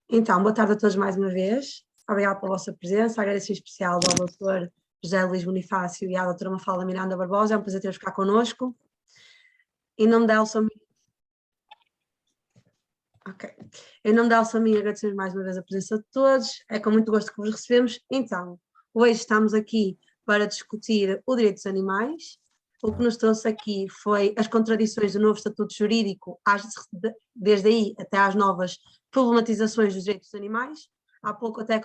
Então, boa tarde a todos mais uma vez. Obrigada pela vossa presença. Agradeço em especial ao Dr. José Luís Bonifácio e à doutora Mafalda Miranda Barbosa. É um prazer ter-vos cá connosco. Em nome da Elsa Minha, agradecemos mais uma vez a presença de todos. É com muito gosto que vos recebemos. Então, hoje estamos aqui para discutir o direito dos animais. O que nos trouxe aqui foi as contradições do novo estatuto jurídico, desde aí até às novas problematizações dos direitos dos animais. Há pouco até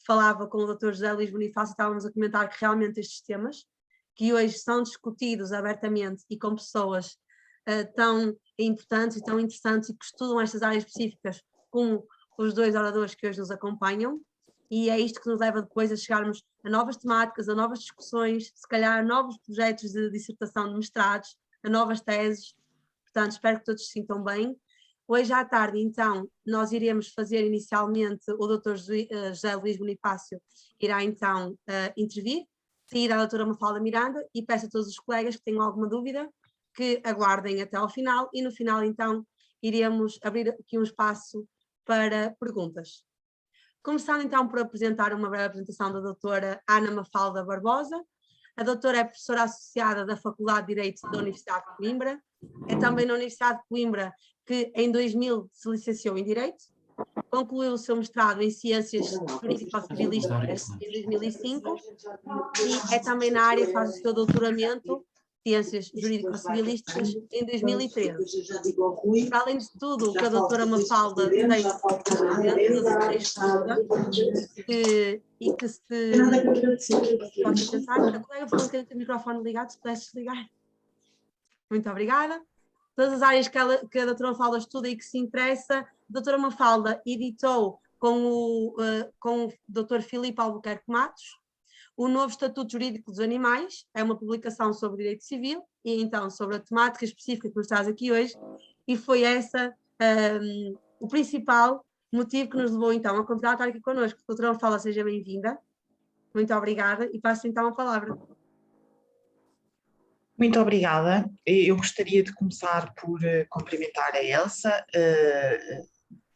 falava com o Dr. José Luís Bonifácio, estávamos a comentar que realmente estes temas, que hoje são discutidos abertamente e com pessoas tão importantes e tão interessantes e que estudam estas áreas específicas, como os dois oradores que hoje nos acompanham, e é isto que nos leva depois a chegarmos a novas temáticas, a novas discussões, se calhar a novos projetos de dissertação de mestrados, a novas teses. Portanto, espero que todos se sintam bem. Hoje à tarde, então, nós iremos fazer inicialmente, o Dr. José Luís Bonifácio irá então intervir, seguir a doutora Mafalda Miranda, e peço a todos os colegas que tenham alguma dúvida que aguardem até ao final, e no final então iremos abrir aqui um espaço para perguntas. Começando então por apresentar uma breve apresentação da doutora Ana Mafalda Barbosa. A doutora é professora associada da Faculdade de Direito da Universidade de Coimbra. É também na Universidade de Coimbra que em 2000 se licenciou em Direito. Concluiu o seu mestrado em Ciências Jurídico-Civilísticas em 2005 e é também na área, faz o seu doutoramento Ciências Jurídico-Civilísticas em 2013. Para além de tudo, o que a doutora Mafalda tem e que se pode tentar. A colega falou que tem o microfone ligado, se pudesse desligar. Muito obrigada. Todas as áreas que a doutora Mafalda estuda e que se interessa, a doutora Mafalda editou com o Dr. Filipe Albuquerque Matos o novo Estatuto Jurídico dos Animais. É uma publicação sobre direito civil e então sobre a temática específica que nos traz aqui hoje, e foi essa o principal motivo que nos levou então a convidar a estar aqui connosco. Doutora Mafalda, seja bem-vinda. Muito obrigada e passo então a palavra. Muito obrigada. Eu gostaria de começar por cumprimentar a Elsa,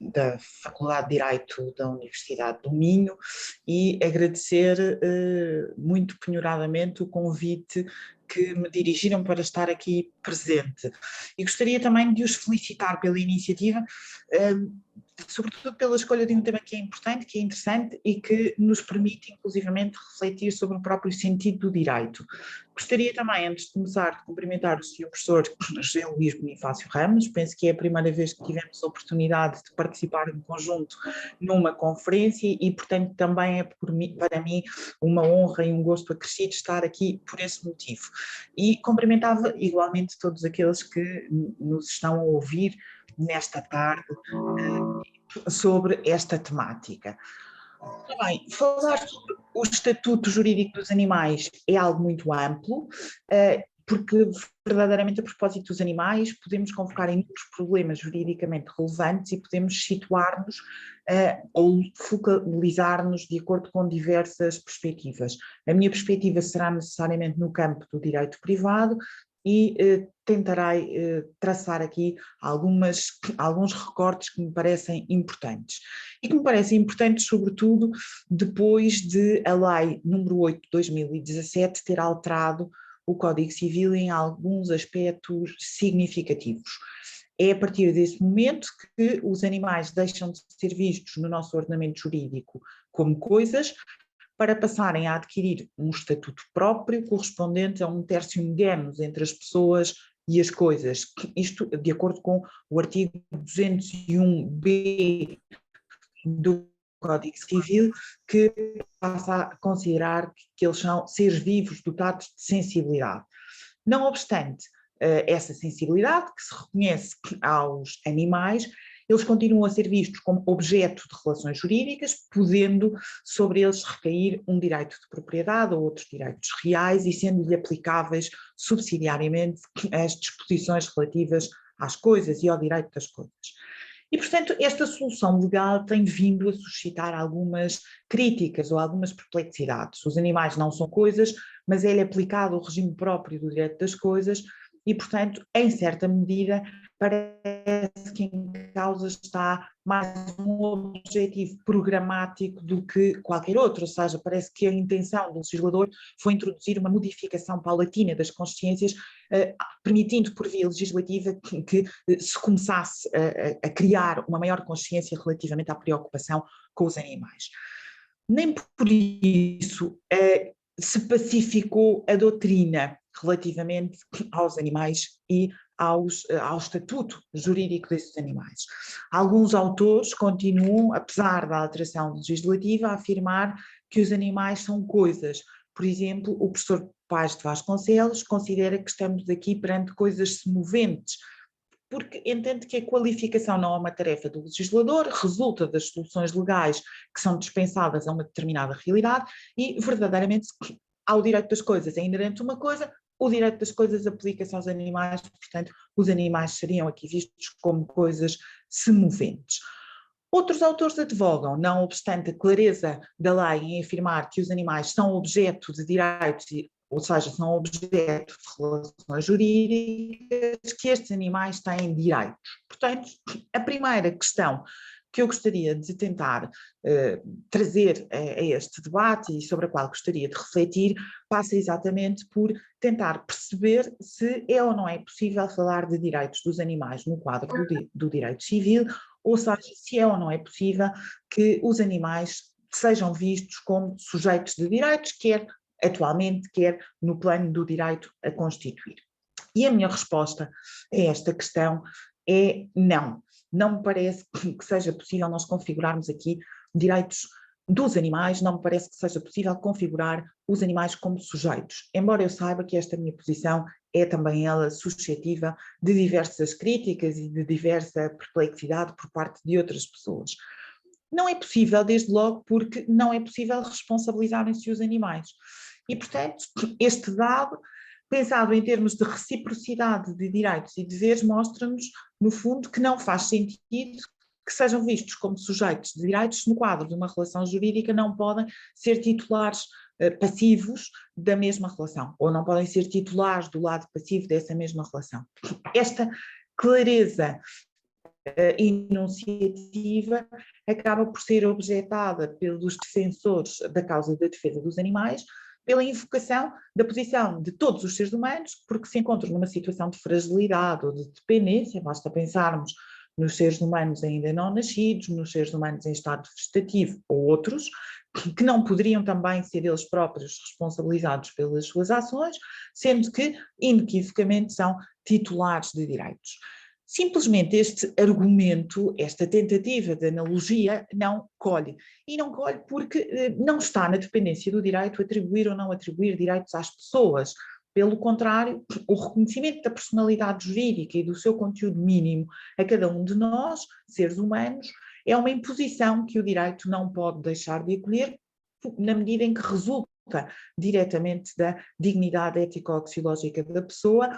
da Faculdade de Direito da Universidade do Minho, e agradecer muito penhoradamente o convite que me dirigiram para estar aqui presente. E gostaria também de os felicitar pela iniciativa, sobretudo pela escolha de um tema que é importante, que é interessante e que nos permite, inclusivamente, refletir sobre o próprio sentido do direito. Gostaria também, antes de começar, de cumprimentar o Sr. Professor José Luís Bonifácio Ramos. Penso que é a primeira vez que tivemos a oportunidade de participar em conjunto numa conferência e, portanto, também é para mim uma honra e um gosto acrescido estar aqui por esse motivo. E cumprimentava igualmente todos aqueles que nos estão a ouvir nesta tarde sobre esta temática. Bem, falar sobre o Estatuto Jurídico dos Animais é algo muito amplo, porque verdadeiramente a propósito dos animais podemos convocar inúmeros problemas juridicamente relevantes e podemos situar-nos ou focalizar-nos de acordo com diversas perspectivas. A minha perspectiva será necessariamente no campo do direito privado e tentarei traçar aqui alguns recortes que me parecem importantes. E que me parecem importantes, sobretudo, depois de a Lei número 8 de 2017 ter alterado o Código Civil em alguns aspectos significativos. É a partir desse momento que os animais deixam de ser vistos no nosso ordenamento jurídico como coisas, para passarem a adquirir um estatuto próprio correspondente a um tertium genus entre as pessoas e as coisas. Isto de acordo com o artigo 201b do Código Civil, que passa a considerar que eles são seres vivos dotados de sensibilidade. Não obstante essa sensibilidade que se reconhece aos animais, eles continuam a ser vistos como objeto de relações jurídicas, podendo sobre eles recair um direito de propriedade ou outros direitos reais e sendo-lhe aplicáveis subsidiariamente as disposições relativas às coisas e ao direito das coisas. E, portanto, esta solução legal tem vindo a suscitar algumas críticas ou algumas perplexidades. Os animais não são coisas, mas é-lhe aplicado o regime próprio do direito das coisas e, portanto, em certa medida, parece que em causa está mais um objetivo programático do que qualquer outro, ou seja, parece que a intenção do legislador foi introduzir uma modificação paulatina das consciências, permitindo por via legislativa que se começasse a criar uma maior consciência relativamente à preocupação com os animais. Nem por isso se pacificou a doutrina relativamente aos animais e ao estatuto jurídico desses animais. Alguns autores continuam, apesar da alteração legislativa, a afirmar que os animais são coisas. Por exemplo, o professor Paz de Vasconcelos considera que estamos aqui perante coisas semoventes, porque entende que a qualificação não é uma tarefa do legislador, resulta das soluções legais que são dispensadas a uma determinada realidade e, verdadeiramente, ao direito das coisas é inerente uma coisa, o direito das coisas aplica-se aos animais, portanto, os animais seriam aqui vistos como coisas semoventes. Outros autores advogam, não obstante a clareza da lei em afirmar que os animais são objeto de direitos, ou seja, são objeto de relações jurídicas, que estes animais têm direitos. Portanto, a primeira questão que eu gostaria de tentar trazer a este debate e sobre a qual gostaria de refletir passa exatamente por tentar perceber se é ou não é possível falar de direitos dos animais no quadro do direito civil, ou seja, se é ou não é possível que os animais sejam vistos como sujeitos de direitos, quer atualmente, quer no plano do direito a constituir. E a minha resposta a esta questão é não. Não me parece que seja possível nós configurarmos aqui direitos dos animais, não me parece que seja possível configurar os animais como sujeitos, embora eu saiba que esta minha posição é também ela suscetível de diversas críticas e de diversa perplexidade por parte de outras pessoas. Não é possível, desde logo, porque não é possível responsabilizarem-se os animais. E, portanto, este dado, pensado em termos de reciprocidade de direitos e deveres, mostra-nos, no fundo, que não faz sentido que sejam vistos como sujeitos de direitos no quadro de uma relação jurídica, não podem ser titulares passivos da mesma relação, ou não podem ser titulares do lado passivo dessa mesma relação. Esta clareza enunciativa acaba por ser objetada pelos defensores da causa da defesa dos animais, pela invocação da posição de todos os seres humanos, porque se encontram numa situação de fragilidade ou de dependência, basta pensarmos nos seres humanos ainda não nascidos, nos seres humanos em estado vegetativo ou outros, que não poderiam também ser eles próprios responsabilizados pelas suas ações, sendo que, inequivocamente, são titulares de direitos. Simplesmente este argumento, esta tentativa de analogia não colhe. E não colhe porque não está na dependência do direito atribuir ou não atribuir direitos às pessoas. Pelo contrário, o reconhecimento da personalidade jurídica e do seu conteúdo mínimo a cada um de nós, seres humanos, é uma imposição que o direito não pode deixar de acolher, na medida em que resulta diretamente da dignidade ético-axiológica da pessoa,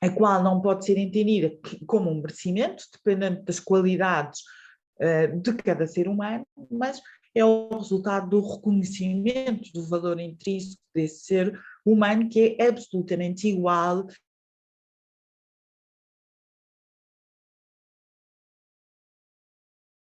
a qual não pode ser entendida como um merecimento, dependendo das qualidades de cada ser humano, mas é o resultado do reconhecimento do valor intrínseco desse ser humano, que é absolutamente igual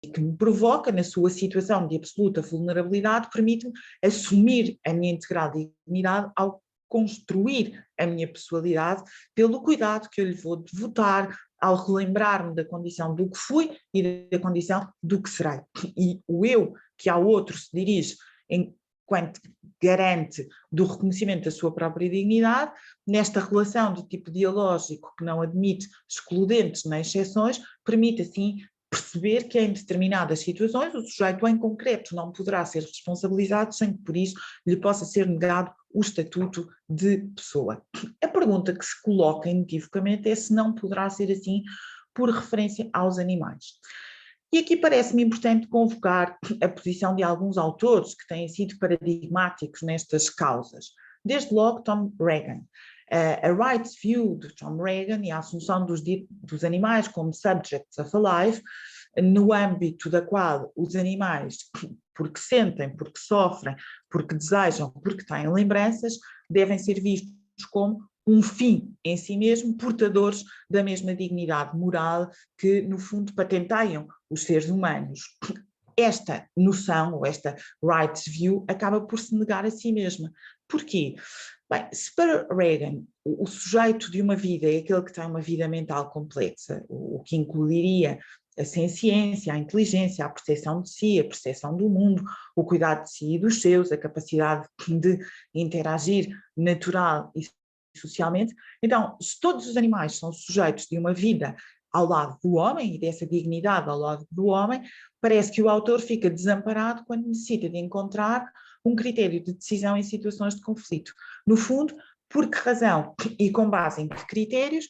e que me provoca, na sua situação de absoluta vulnerabilidade, permite-me assumir a minha integral dignidade ao construir a minha pessoalidade pelo cuidado que eu lhe vou devotar ao relembrar-me da condição do que fui e da condição do que serei. E o eu que ao outro se dirige enquanto garante do reconhecimento da sua própria dignidade, nesta relação de tipo dialógico que não admite excludentes nem exceções, permite assim perceber que em determinadas situações o sujeito em concreto não poderá ser responsabilizado sem que por isso lhe possa ser negado o estatuto de pessoa. A pergunta que se coloca inequivocamente é se não poderá ser assim por referência aos animais. E aqui parece-me importante convocar a posição de alguns autores que têm sido paradigmáticos nestas causas. Desde logo Tom Regan. A Rights View de Tom Regan e a assunção dos animais como subjects of a life, no âmbito da qual os animais, porque sentem, porque sofrem, porque desejam, porque têm lembranças, devem ser vistos como um fim em si mesmo, portadores da mesma dignidade moral que, no fundo, patenteiam os seres humanos. Esta noção, ou esta rights view, acaba por se negar a si mesma. Porquê? Bem, se para Reagan o sujeito de uma vida é aquele que tem uma vida mental complexa, o que incluiria a ciência, a inteligência, a percepção de si, a percepção do mundo, o cuidado de si e dos seus, a capacidade de interagir natural e socialmente. Então, se todos os animais são sujeitos de uma vida ao lado do homem e dessa dignidade ao lado do homem, parece que o autor fica desamparado quando necessita de encontrar um critério de decisão em situações de conflito. No fundo, por que razão e com base em que critérios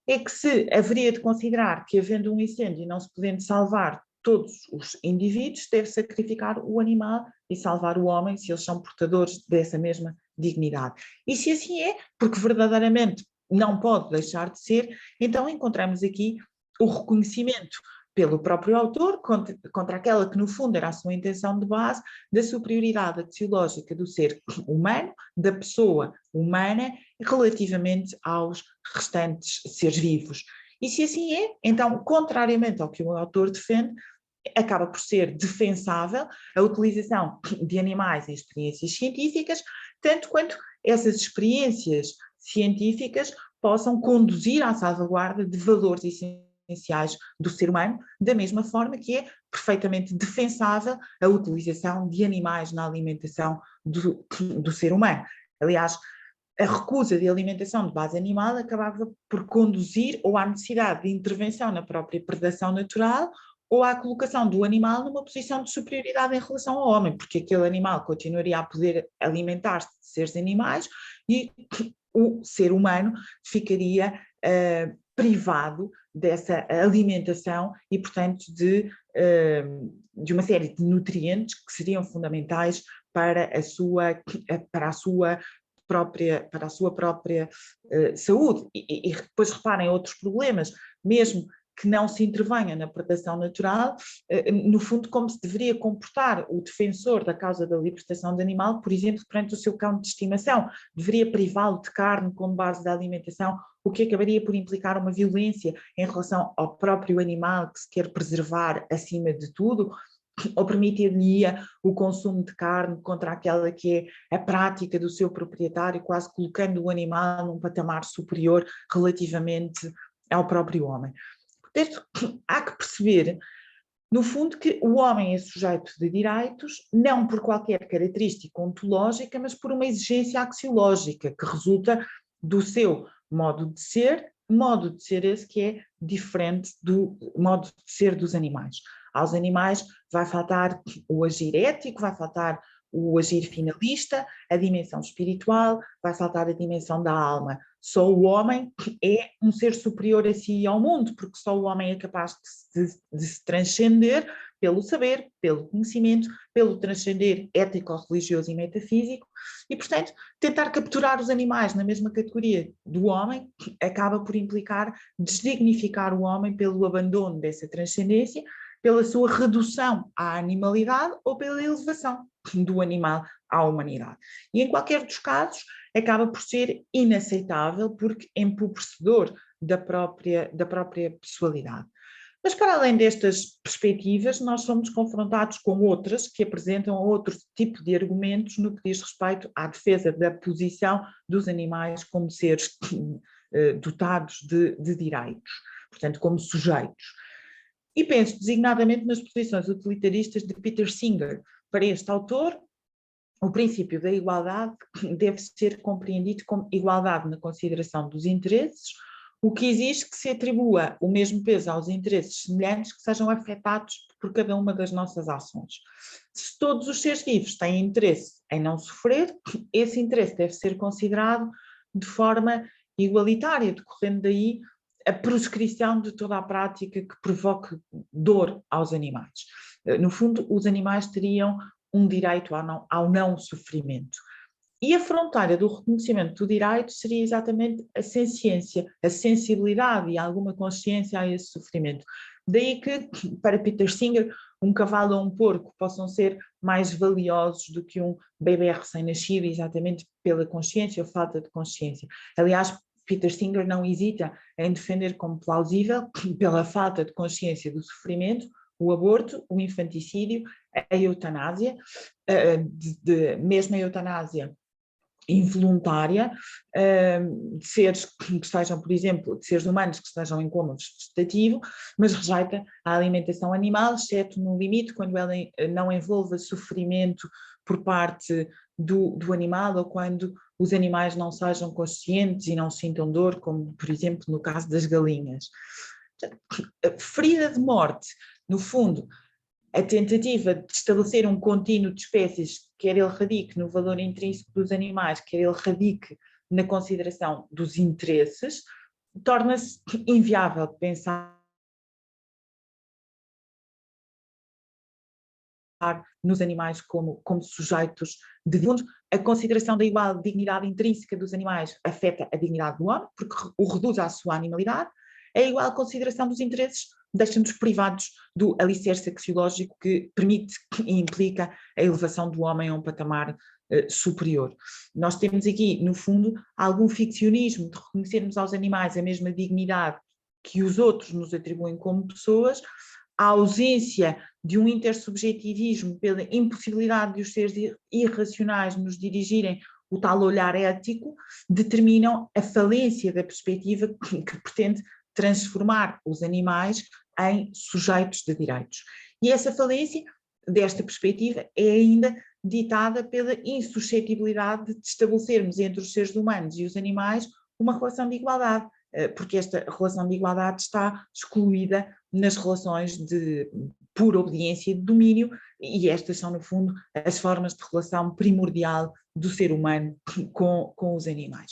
é que se haveria de considerar que, havendo um incêndio e não se podendo salvar todos os indivíduos, deve sacrificar o animal e salvar o homem, se eles são portadores dessa mesma dignidade. E se assim é, porque verdadeiramente não pode deixar de ser, então encontramos aqui o reconhecimento pelo próprio autor contra aquela que no fundo era a sua intenção de base, da superioridade axiológica do ser humano, da pessoa humana, relativamente aos restantes seres vivos. E se assim é, então, contrariamente ao que o autor defende, acaba por ser defensável a utilização de animais em experiências científicas, tanto quanto essas experiências científicas possam conduzir à salvaguarda de valores essenciais do ser humano, da mesma forma que é perfeitamente defensável a utilização de animais na alimentação do ser humano. Aliás, a recusa de alimentação de base animal acabava por conduzir ou à necessidade de intervenção na própria predação natural ou à colocação do animal numa posição de superioridade em relação ao homem, porque aquele animal continuaria a poder alimentar-se de seres animais e o ser humano ficaria privado dessa alimentação e, portanto, de uma série de nutrientes que seriam fundamentais para a sua própria saúde. E depois reparem outros problemas, mesmo que não se intervenha na predação natural, no fundo como se deveria comportar o defensor da causa da libertação do animal, por exemplo, perante o seu cão de estimação, deveria privá-lo de carne como base da alimentação, o que acabaria por implicar uma violência em relação ao próprio animal que se quer preservar acima de tudo, ou permitir-lhe o consumo de carne contra aquela que é a prática do seu proprietário, quase colocando o animal num patamar superior relativamente ao próprio homem. Portanto, há que perceber, no fundo, que o homem é sujeito de direitos, não por qualquer característica ontológica, mas por uma exigência axiológica, que resulta do seu modo de ser esse que é diferente do modo de ser dos animais. Aos animais vai faltar o agir ético, vai faltar o agir finalista, a dimensão espiritual, vai faltar a dimensão da alma. Só o homem é um ser superior a si e ao mundo, porque só o homem é capaz de se transcender pelo saber, pelo conhecimento, pelo transcender ético, religioso e metafísico, e, portanto, tentar capturar os animais na mesma categoria do homem acaba por implicar desdignificar o homem pelo abandono dessa transcendência, pela sua redução à animalidade ou pela elevação do animal à humanidade. E em qualquer dos casos acaba por ser inaceitável porque empobrecedor da própria pessoalidade. Mas para além destas perspectivas, nós somos confrontados com outras que apresentam outro tipo de argumentos no que diz respeito à defesa da posição dos animais como seres dotados de direitos, portanto como sujeitos. E penso designadamente nas posições utilitaristas de Peter Singer. Para este autor, o princípio da igualdade deve ser compreendido como igualdade na consideração dos interesses, o que exige que se atribua o mesmo peso aos interesses semelhantes que sejam afetados por cada uma das nossas ações. Se todos os seres vivos têm interesse em não sofrer, esse interesse deve ser considerado de forma igualitária, decorrendo daí a proscrição de toda a prática que provoque dor aos animais. No fundo, os animais teriam um direito ao não sofrimento. E a fronteira do reconhecimento do direito seria exatamente a senciência, a sensibilidade e alguma consciência a esse sofrimento. Daí que, para Peter Singer, um cavalo ou um porco possam ser mais valiosos do que um bebê recém-nascido, exatamente pela consciência ou falta de consciência. Aliás, Peter Singer não hesita em defender como plausível, pela falta de consciência do sofrimento, o aborto, o infanticídio, a eutanásia, mesmo a eutanásia involuntária, de seres que estejam, por exemplo, de seres humanos que estejam em coma vegetativo, mas rejeita a alimentação animal, exceto no limite, quando ela não envolva sofrimento por parte do animal ou quando os animais não sejam conscientes e não sintam dor, como, por exemplo, no caso das galinhas. Ferida de morte, no fundo, a tentativa de estabelecer um contínuo de espécies, quer ele radique no valor intrínseco dos animais, quer ele radique na consideração dos interesses, torna-se inviável pensar nos animais como sujeitos de mundo. A consideração da igual dignidade intrínseca dos animais afeta a dignidade do homem, porque o reduz à sua animalidade. A igual consideração dos interesses deixa-nos privados do alicerce axiológico que permite e implica a elevação do homem a um patamar superior. Nós temos aqui, no fundo, algum ficcionismo de reconhecermos aos animais a mesma dignidade que os outros nos atribuem como pessoas, a ausência de um intersubjetivismo pela impossibilidade de os seres irracionais nos dirigirem o tal olhar ético, determinam a falência da perspectiva que pretende transformar os animais em sujeitos de direitos. E essa falência desta perspectiva é ainda ditada pela insuscetibilidade de estabelecermos entre os seres humanos e os animais uma relação de igualdade, porque esta relação de igualdade está excluída nas relações de pura obediência e de domínio, e estas são, no fundo, as formas de relação primordial do ser humano com os animais.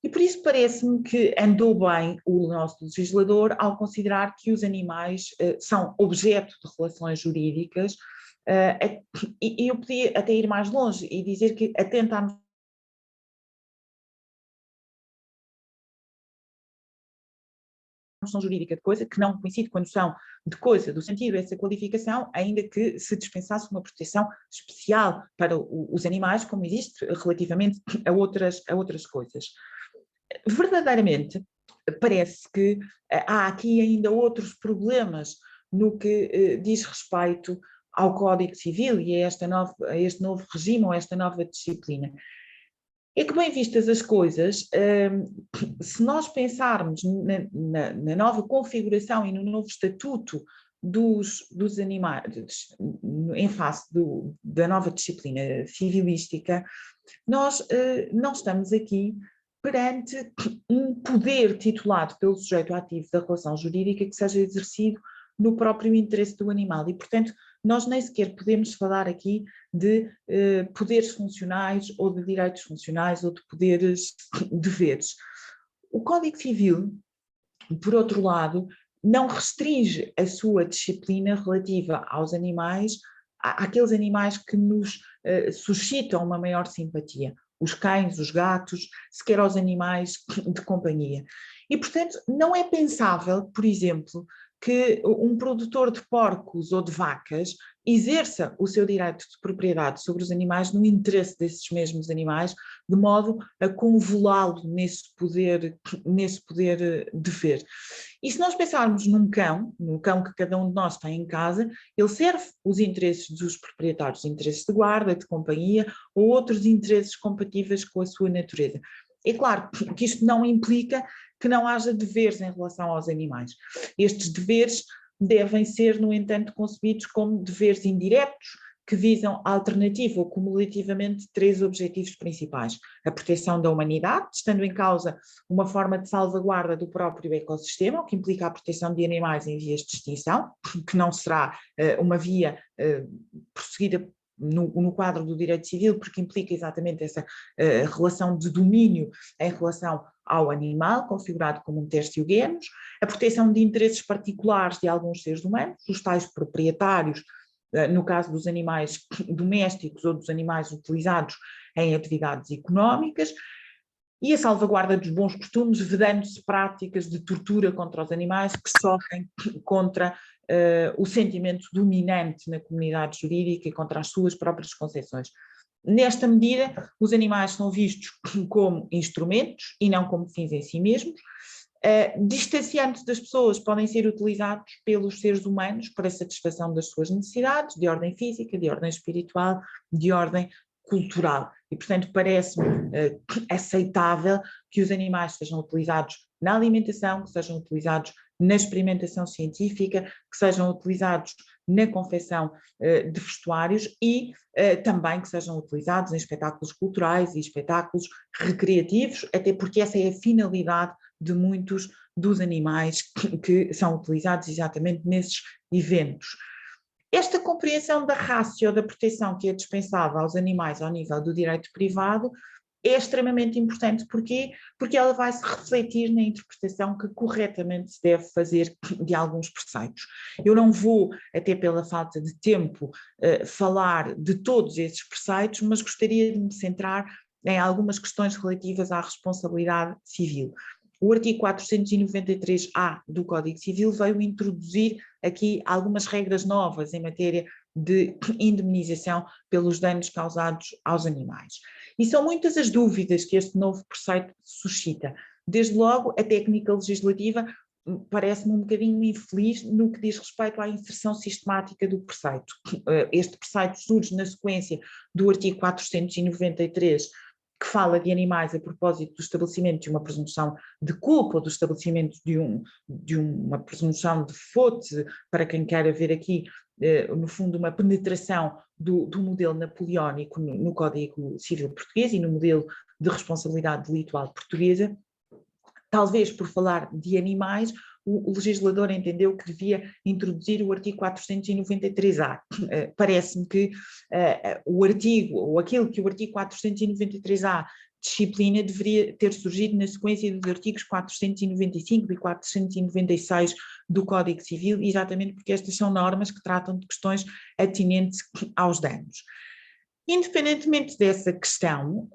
E por isso parece-me que andou bem o nosso legislador ao considerar que os animais são objeto de relações jurídicas, e eu podia até ir mais longe e dizer que atenta à noção jurídica de coisa, que não coincide com a noção de coisa, do sentido dessa qualificação, ainda que se dispensasse uma proteção especial para os animais, como existe relativamente a outras coisas. Verdadeiramente, parece que há aqui ainda outros problemas no que diz respeito ao Código Civil e a este novo regime ou a esta nova disciplina. É que, bem vistas as coisas, se nós pensarmos na nova configuração e no novo estatuto dos animais, em face da nova disciplina civilística, nós não estamos aqui perante um poder titulado pelo sujeito ativo da relação jurídica que seja exercido no próprio interesse do animal e, portanto, nós nem sequer podemos falar aqui de poderes funcionais ou de direitos funcionais ou de poderes deveres. O Código Civil, por outro lado, não restringe a sua disciplina relativa aos animais, àqueles animais que nos suscitam uma maior simpatia. Os cães, os gatos, sequer aos animais de companhia. E, portanto, não é pensável, por exemplo, que um produtor de porcos ou de vacas exerça o seu direito de propriedade sobre os animais no interesse desses mesmos animais, de modo a convolá-lo nesse poder dever. E se nós pensarmos no cão que cada um de nós tem em casa, ele serve os interesses dos proprietários, interesses de guarda, de companhia ou outros interesses compatíveis com a sua natureza. É claro que isto não implica que não haja deveres em relação aos animais. Estes deveres devem ser, no entanto, concebidos como deveres indiretos, que visam alternativa ou cumulativamente três objetivos principais. A proteção da humanidade, estando em causa uma forma de salvaguarda do próprio ecossistema, o que implica a proteção de animais em vias de extinção, que não será uma via prosseguida no quadro do direito civil, porque implica exatamente essa relação de domínio em relação ao animal, configurado como um teste eugenos, a proteção de interesses particulares de alguns seres humanos, os tais proprietários no caso dos animais domésticos ou dos animais utilizados em atividades económicas, e a salvaguarda dos bons costumes, vedando-se práticas de tortura contra os animais que sofrem contra o sentimento dominante na comunidade jurídica e contra as suas próprias concepções. Nesta medida, os animais são vistos como instrumentos e não como fins em si mesmos. Distanciando-se das pessoas, podem ser utilizados pelos seres humanos para a satisfação das suas necessidades, de ordem física, de ordem espiritual, de ordem cultural. E, portanto, parece-me aceitável que os animais sejam utilizados na alimentação, que sejam utilizados na experimentação científica, que sejam utilizados na confecção de vestuários e também que sejam utilizados em espetáculos culturais e espetáculos recreativos, até porque essa é a finalidade de muitos dos animais que são utilizados exatamente nesses eventos. Esta compreensão da ratio da proteção que é dispensável aos animais ao nível do direito privado é extremamente importante. Porquê? Porque ela vai se refletir na interpretação que corretamente se deve fazer de alguns preceitos. Eu não vou, até pela falta de tempo, falar de todos esses preceitos, mas gostaria de me centrar em algumas questões relativas à responsabilidade civil. O artigo 493-A do Código Civil veio introduzir aqui algumas regras novas em matéria de indemnização pelos danos causados aos animais. E são muitas as dúvidas que este novo preceito suscita. Desde logo, a técnica legislativa parece-me um bocadinho infeliz no que diz respeito à inserção sistemática do preceito. Este preceito surge na sequência do artigo 493, que fala de animais a propósito do estabelecimento de uma presunção de culpa ou do estabelecimento de uma presunção de faute, para quem quer ver aqui, no fundo, uma penetração do modelo napoleónico no Código Civil português e no modelo de responsabilidade delitual portuguesa. Talvez por falar de animais, o legislador entendeu que devia introduzir o artigo 493-A. Parece-me que o artigo, ou aquilo que o artigo 493-A disciplina, deveria ter surgido na sequência dos artigos 495 e 496 do Código Civil, exatamente porque estas são normas que tratam de questões atinentes aos danos. Independentemente dessa questão,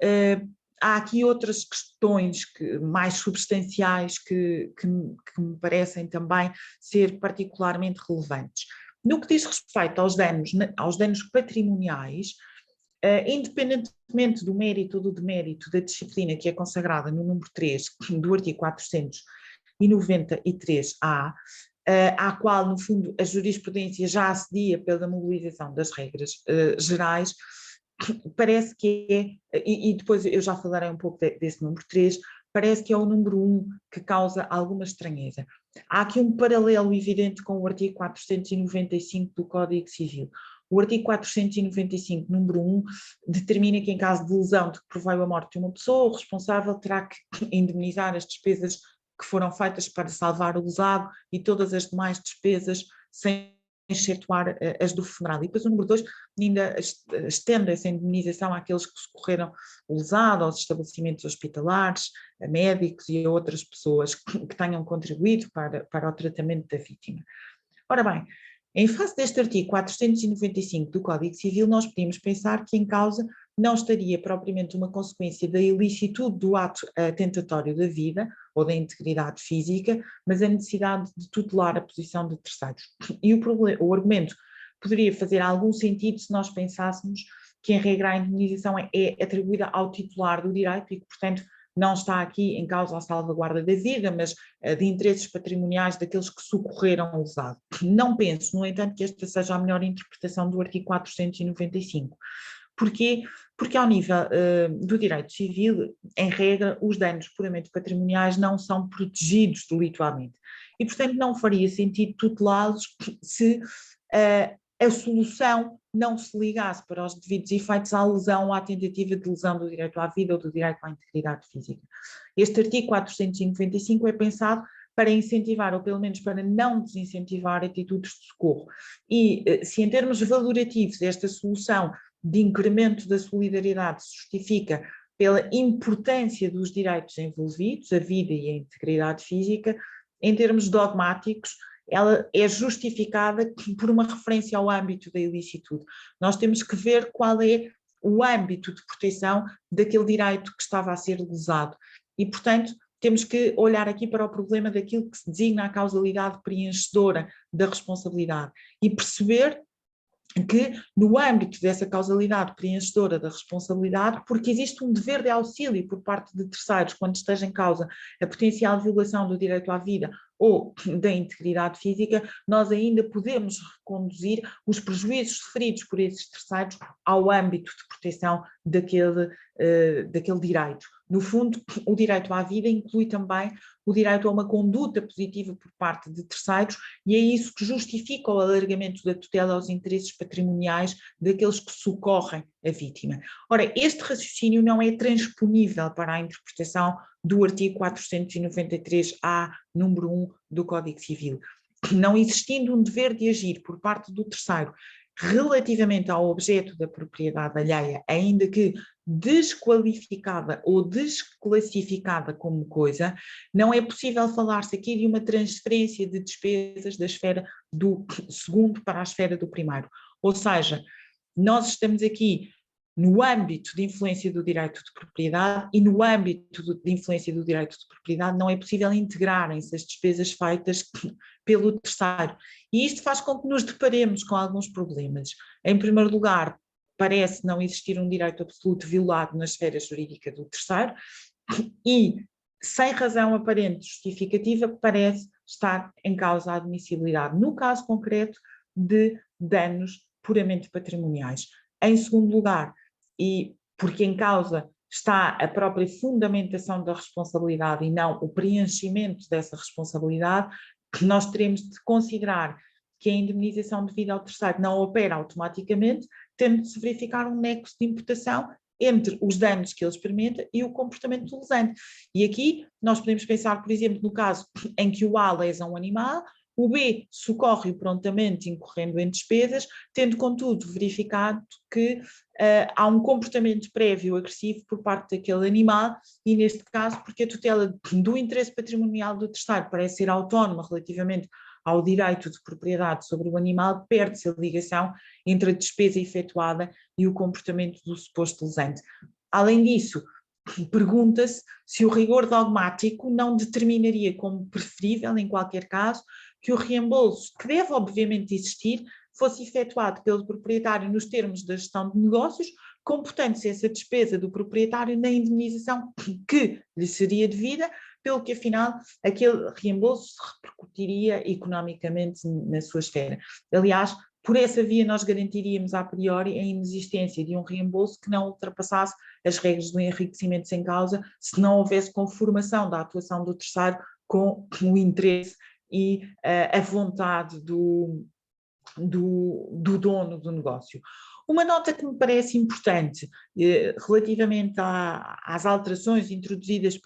há aqui outras questões mais substanciais que me parecem também ser particularmente relevantes. No que diz respeito aos danos patrimoniais, independentemente do mérito ou do demérito da disciplina que é consagrada no número 3 do artigo 493-A, à qual, no fundo, a jurisprudência já acedia pela mobilização das regras gerais, parece que e depois eu já falarei um pouco desse número 3, parece que é o número 1 que causa alguma estranheza. Há aqui um paralelo evidente com o artigo 495 do Código Civil. O artigo 495, número 1, determina que em caso de lesão de que proveio a morte de uma pessoa, o responsável terá que indemnizar as despesas que foram feitas para salvar o lesado e todas as demais despesas sem excetuar as do funeral. E depois o número 2 ainda estende essa indemnização àqueles que socorreram o lesado, aos estabelecimentos hospitalares, a médicos e a outras pessoas que tenham contribuído para o tratamento da vítima. Ora bem, em face deste artigo 495 do Código Civil, nós podíamos pensar que em causa não estaria propriamente uma consequência da ilicitude do ato atentatório da vida ou da integridade física, mas a necessidade de tutelar a posição de terceiros. E o argumento poderia fazer algum sentido se nós pensássemos que, em regra, a indemnização é atribuída ao titular do direito e que, portanto, não está aqui em causa a salvaguarda da vida, mas de interesses patrimoniais daqueles que socorreram o lesado. Não penso, no entanto, que esta seja a melhor interpretação do artigo 495. Porquê? Porque ao nível do direito civil, em regra, os danos puramente patrimoniais não são protegidos delitualmente e, portanto, não faria sentido tutelá-los se a solução não se ligasse para os devidos efeitos à lesão ou à tentativa de lesão do direito à vida ou do direito à integridade física. Este artigo 495 é pensado para incentivar, ou pelo menos para não desincentivar, atitudes de socorro. E se em termos valorativos esta solução de incremento da solidariedade se justifica pela importância dos direitos envolvidos, a vida e a integridade física, em termos dogmáticos, ela é justificada por uma referência ao âmbito da ilicitude. Nós temos que ver qual é o âmbito de proteção daquele direito que estava a ser lesado. E, portanto, temos que olhar aqui para o problema daquilo que se designa a causalidade preenchedora da responsabilidade e perceber que, no âmbito dessa causalidade preenchedora da responsabilidade, porque existe um dever de auxílio por parte de terceiros quando esteja em causa a potencial violação do direito à vida ou da integridade física, nós ainda podemos reconduzir os prejuízos sofridos por esses terceiros ao âmbito de proteção daquele direito. No fundo, o direito à vida inclui também o direito a uma conduta positiva por parte de terceiros, e é isso que justifica o alargamento da tutela aos interesses patrimoniais daqueles que socorrem a vítima. Ora, este raciocínio não é transponível para a interpretação do artigo 493-A, número 1 do Código Civil. Não existindo um dever de agir por parte do terceiro relativamente ao objeto da propriedade alheia, ainda que desqualificada ou desclassificada como coisa, não é possível falar-se aqui de uma transferência de despesas da esfera do segundo para a esfera do primeiro. Ou seja, nós estamos aqui no âmbito de influência do direito de propriedade e no âmbito de influência do direito de propriedade não é possível integrarem-se as despesas feitas pelo terceiro. E isto faz com que nos deparemos com alguns problemas. Em primeiro lugar, parece não existir um direito absoluto violado na esfera jurídica do terceiro e, sem razão aparente justificativa, parece estar em causa a admissibilidade, no caso concreto, de danos puramente patrimoniais. Em segundo lugar, e porque em causa está a própria fundamentação da responsabilidade e não o preenchimento dessa responsabilidade, nós teremos de considerar que a indemnização devida ao terceiro não opera automaticamente, tendo de se verificar um nexo de imputação entre os danos que ele experimenta e o comportamento do lesante. E aqui nós podemos pensar, por exemplo, no caso em que o A lesa um animal, o B socorre-o prontamente incorrendo em despesas, tendo contudo verificado que há um comportamento prévio agressivo por parte daquele animal e neste caso porque a tutela do interesse patrimonial do terceiro parece ser autónoma relativamente ao direito de propriedade sobre o animal, perde-se a ligação entre a despesa efetuada e o comportamento do suposto lesante. Além disso, pergunta-se se o rigor dogmático não determinaria como preferível, em qualquer caso, que o reembolso, que deve obviamente existir, fosse efetuado pelo proprietário nos termos da gestão de negócios, computando-se essa despesa do proprietário na indemnização que lhe seria devida, pelo que afinal aquele reembolso se repercutiria economicamente na sua esfera. Aliás, por essa via nós garantiríamos a priori a inexistência de um reembolso que não ultrapassasse as regras do enriquecimento sem causa, se não houvesse conformação da atuação do terceiro com o interesse e a vontade do dono do negócio. Uma nota que me parece importante relativamente às alterações introduzidas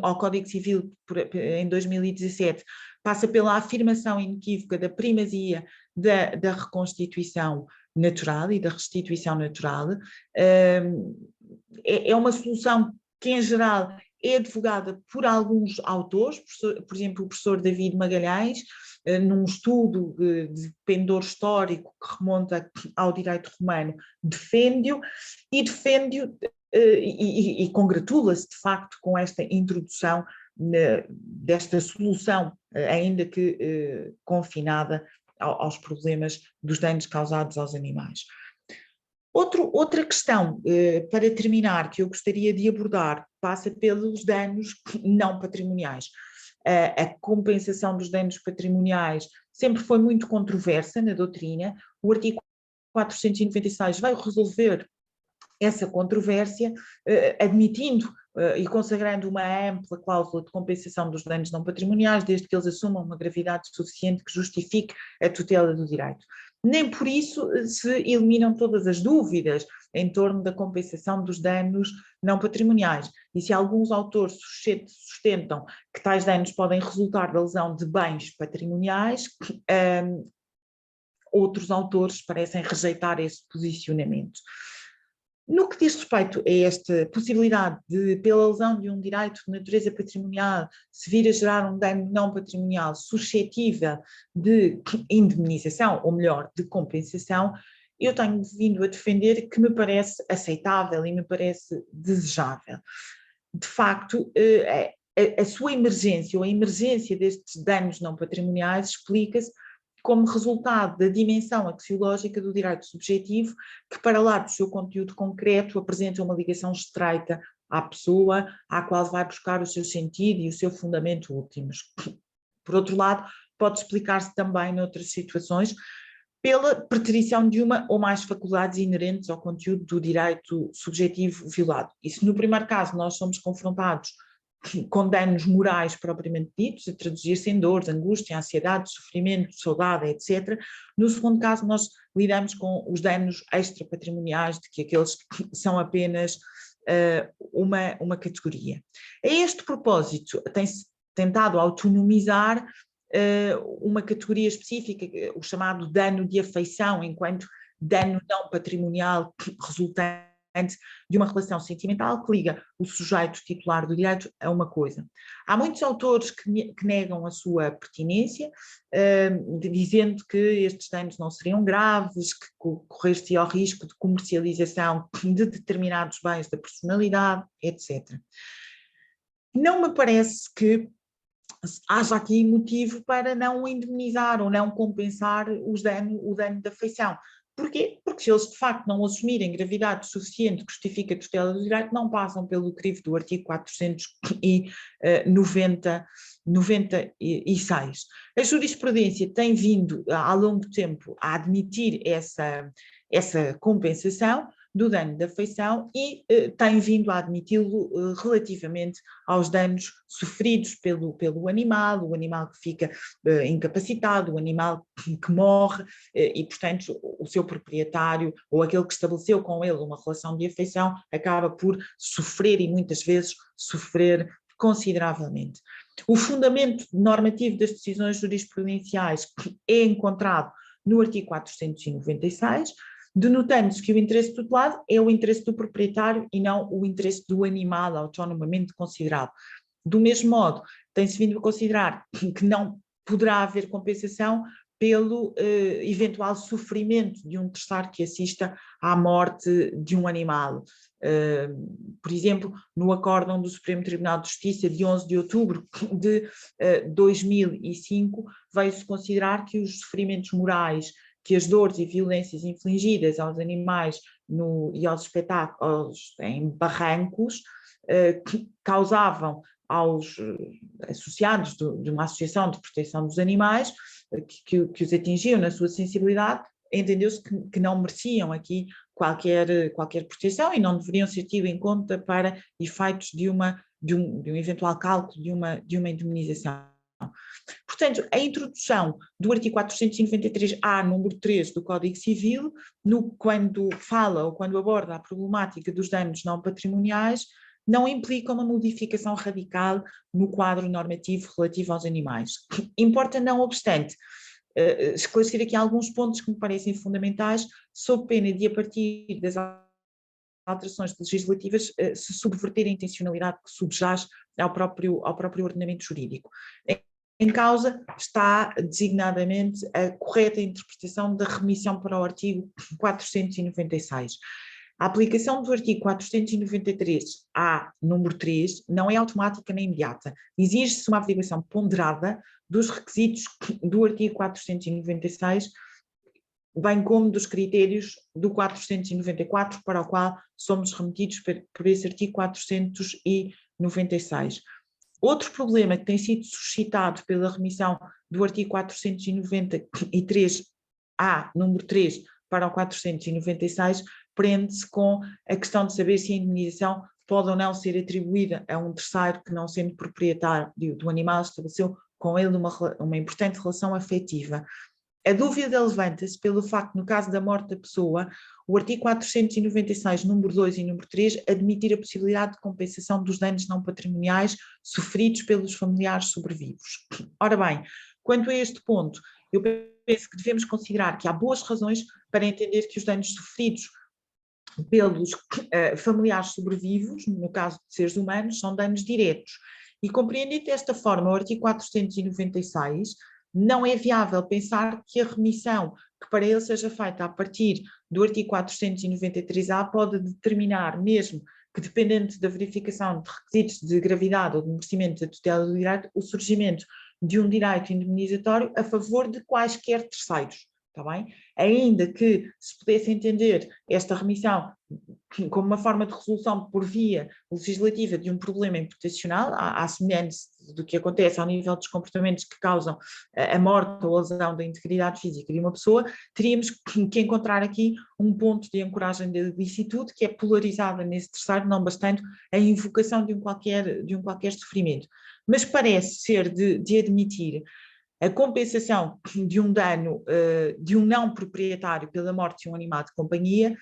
ao Código Civil em 2017 passa pela afirmação inequívoca da primazia da reconstituição natural e da restituição natural. É uma solução que em geral é advogada por alguns autores, por exemplo o professor David Magalhães, num estudo de pendor histórico que remonta ao direito romano, defende-o e congratula-se de facto com esta introdução desta solução, ainda que confinada aos problemas dos danos causados aos animais. Outra questão, para terminar, que eu gostaria de abordar, passa pelos danos não patrimoniais. A compensação dos danos patrimoniais sempre foi muito controversa na doutrina. O artigo 496 veio resolver essa controvérsia, admitindo e consagrando uma ampla cláusula de compensação dos danos não patrimoniais, desde que eles assumam uma gravidade suficiente que justifique a tutela do direito. Nem por isso se eliminam todas as dúvidas em torno da compensação dos danos não patrimoniais. E se alguns autores sustentam que tais danos podem resultar da lesão de bens patrimoniais, outros autores parecem rejeitar esse posicionamento. No que diz respeito a esta possibilidade de, pela lesão de um direito de natureza patrimonial, se vir a gerar um dano não patrimonial suscetível de indemnização, ou melhor, de compensação, eu tenho vindo a defender que me parece aceitável e me parece desejável. De facto, a sua emergência, ou a emergência destes danos não patrimoniais, explica-se como resultado da dimensão axiológica do direito subjetivo, que, para lá do seu conteúdo concreto, apresenta uma ligação estreita à pessoa, à qual vai buscar o seu sentido e o seu fundamento últimos. Por outro lado, pode explicar-se também, noutras situações, pela preterição de uma ou mais faculdades inerentes ao conteúdo do direito subjetivo violado. E se no primeiro caso nós somos confrontados com danos morais propriamente ditos, a traduzir-se em dores, angústia, ansiedade, sofrimento, saudade, etc. No segundo caso, nós lidamos com os danos extrapatrimoniais, de que aqueles são apenas uma categoria. A este propósito, tem-se tentado autonomizar uma categoria específica, o chamado dano de afeição, enquanto dano não patrimonial resultante de uma relação sentimental que liga o sujeito titular do direito a uma coisa. Há muitos autores que negam a sua pertinência, dizendo que estes danos não seriam graves, que correr-se-ia ao risco de comercialização de determinados bens da personalidade, etc. Não me parece que haja aqui motivo para não indemnizar ou não compensar o dano da afeição. Porquê? Porque se eles de facto não assumirem gravidade suficiente que justifica a tutela do direito, não passam pelo crivo do artigo 496. A jurisprudência tem vindo ao longo do tempo a admitir essa compensação do dano da afeição e tem vindo a admiti-lo relativamente aos danos sofridos pelo animal, o animal que fica incapacitado, o animal que morre e, portanto, o seu proprietário ou aquele que estabeleceu com ele uma relação de afeição acaba por sofrer e muitas vezes sofrer consideravelmente. O fundamento normativo das decisões jurisprudenciais é encontrado no artigo 496, denotando-se que o interesse tutelado é o interesse do proprietário e não o interesse do animal autonomamente considerado. Do mesmo modo, tem-se vindo a considerar que não poderá haver compensação pelo eventual sofrimento de um terceiro que assista à morte de um animal. Por exemplo, no acórdão do Supremo Tribunal de Justiça de 11 de outubro de 2005, veio-se considerar que os sofrimentos morais, que as dores e violências infligidas aos animais e aos espetáculos em barrancos causavam aos associados de uma associação de proteção dos animais que os atingiam na sua sensibilidade, entendeu-se que não mereciam aqui qualquer proteção e não deveriam ser tidos em conta para efeitos de um eventual cálculo de uma indemnização. Portanto, a introdução do artigo 493-A, número 3 do Código Civil, quando fala ou quando aborda a problemática dos danos não patrimoniais, não implica uma modificação radical no quadro normativo relativo aos animais. Importa, não obstante, esclarecer aqui alguns pontos que me parecem fundamentais, sob pena de, a partir das alterações legislativas, se subverter a intencionalidade que subjaz ao próprio ordenamento jurídico. Em causa está designadamente a correta interpretação da remissão para o artigo 496. A aplicação do artigo 493-A, número 3, não é automática nem imediata. Exige-se uma averiguação ponderada dos requisitos do artigo 496, bem como dos critérios do 494, para o qual somos remetidos por esse artigo 496. Outro problema que tem sido suscitado pela remissão do artigo 493-A, número 3, para o 496, prende-se com a questão de saber se a indemnização pode ou não ser atribuída a um terceiro que, não sendo proprietário do animal, estabeleceu com ele uma importante relação afetiva. A dúvida levanta-se pelo facto, no caso da morte da pessoa, o artigo 496, número 2 e número 3, admitir a possibilidade de compensação dos danos não patrimoniais sofridos pelos familiares sobrevivos. Ora bem, quanto a este ponto, eu penso que devemos considerar que há boas razões para entender que os danos sofridos pelos familiares sobrevivos, no caso de seres humanos, são danos diretos. E compreendido desta forma o artigo 496, não é viável pensar que a remissão que para ele seja feita a partir do artigo 493-A pode determinar, mesmo que dependente da verificação de requisitos de gravidade ou de merecimento da tutela do direito, o surgimento de um direito indemnizatório a favor de quaisquer terceiros. Está bem? Ainda que se pudesse entender esta remissão como uma forma de resolução por via legislativa de um problema imputacional, à semelhança do que acontece ao nível dos comportamentos que causam a morte ou a lesão da integridade física de uma pessoa, teríamos que encontrar aqui um ponto de ancoragem da ilicitude que é polarizada nesse terceiro, não bastante a invocação de um qualquer sofrimento. Mas parece ser de admitir a compensação de um dano de um não proprietário pela morte de um animal de companhia,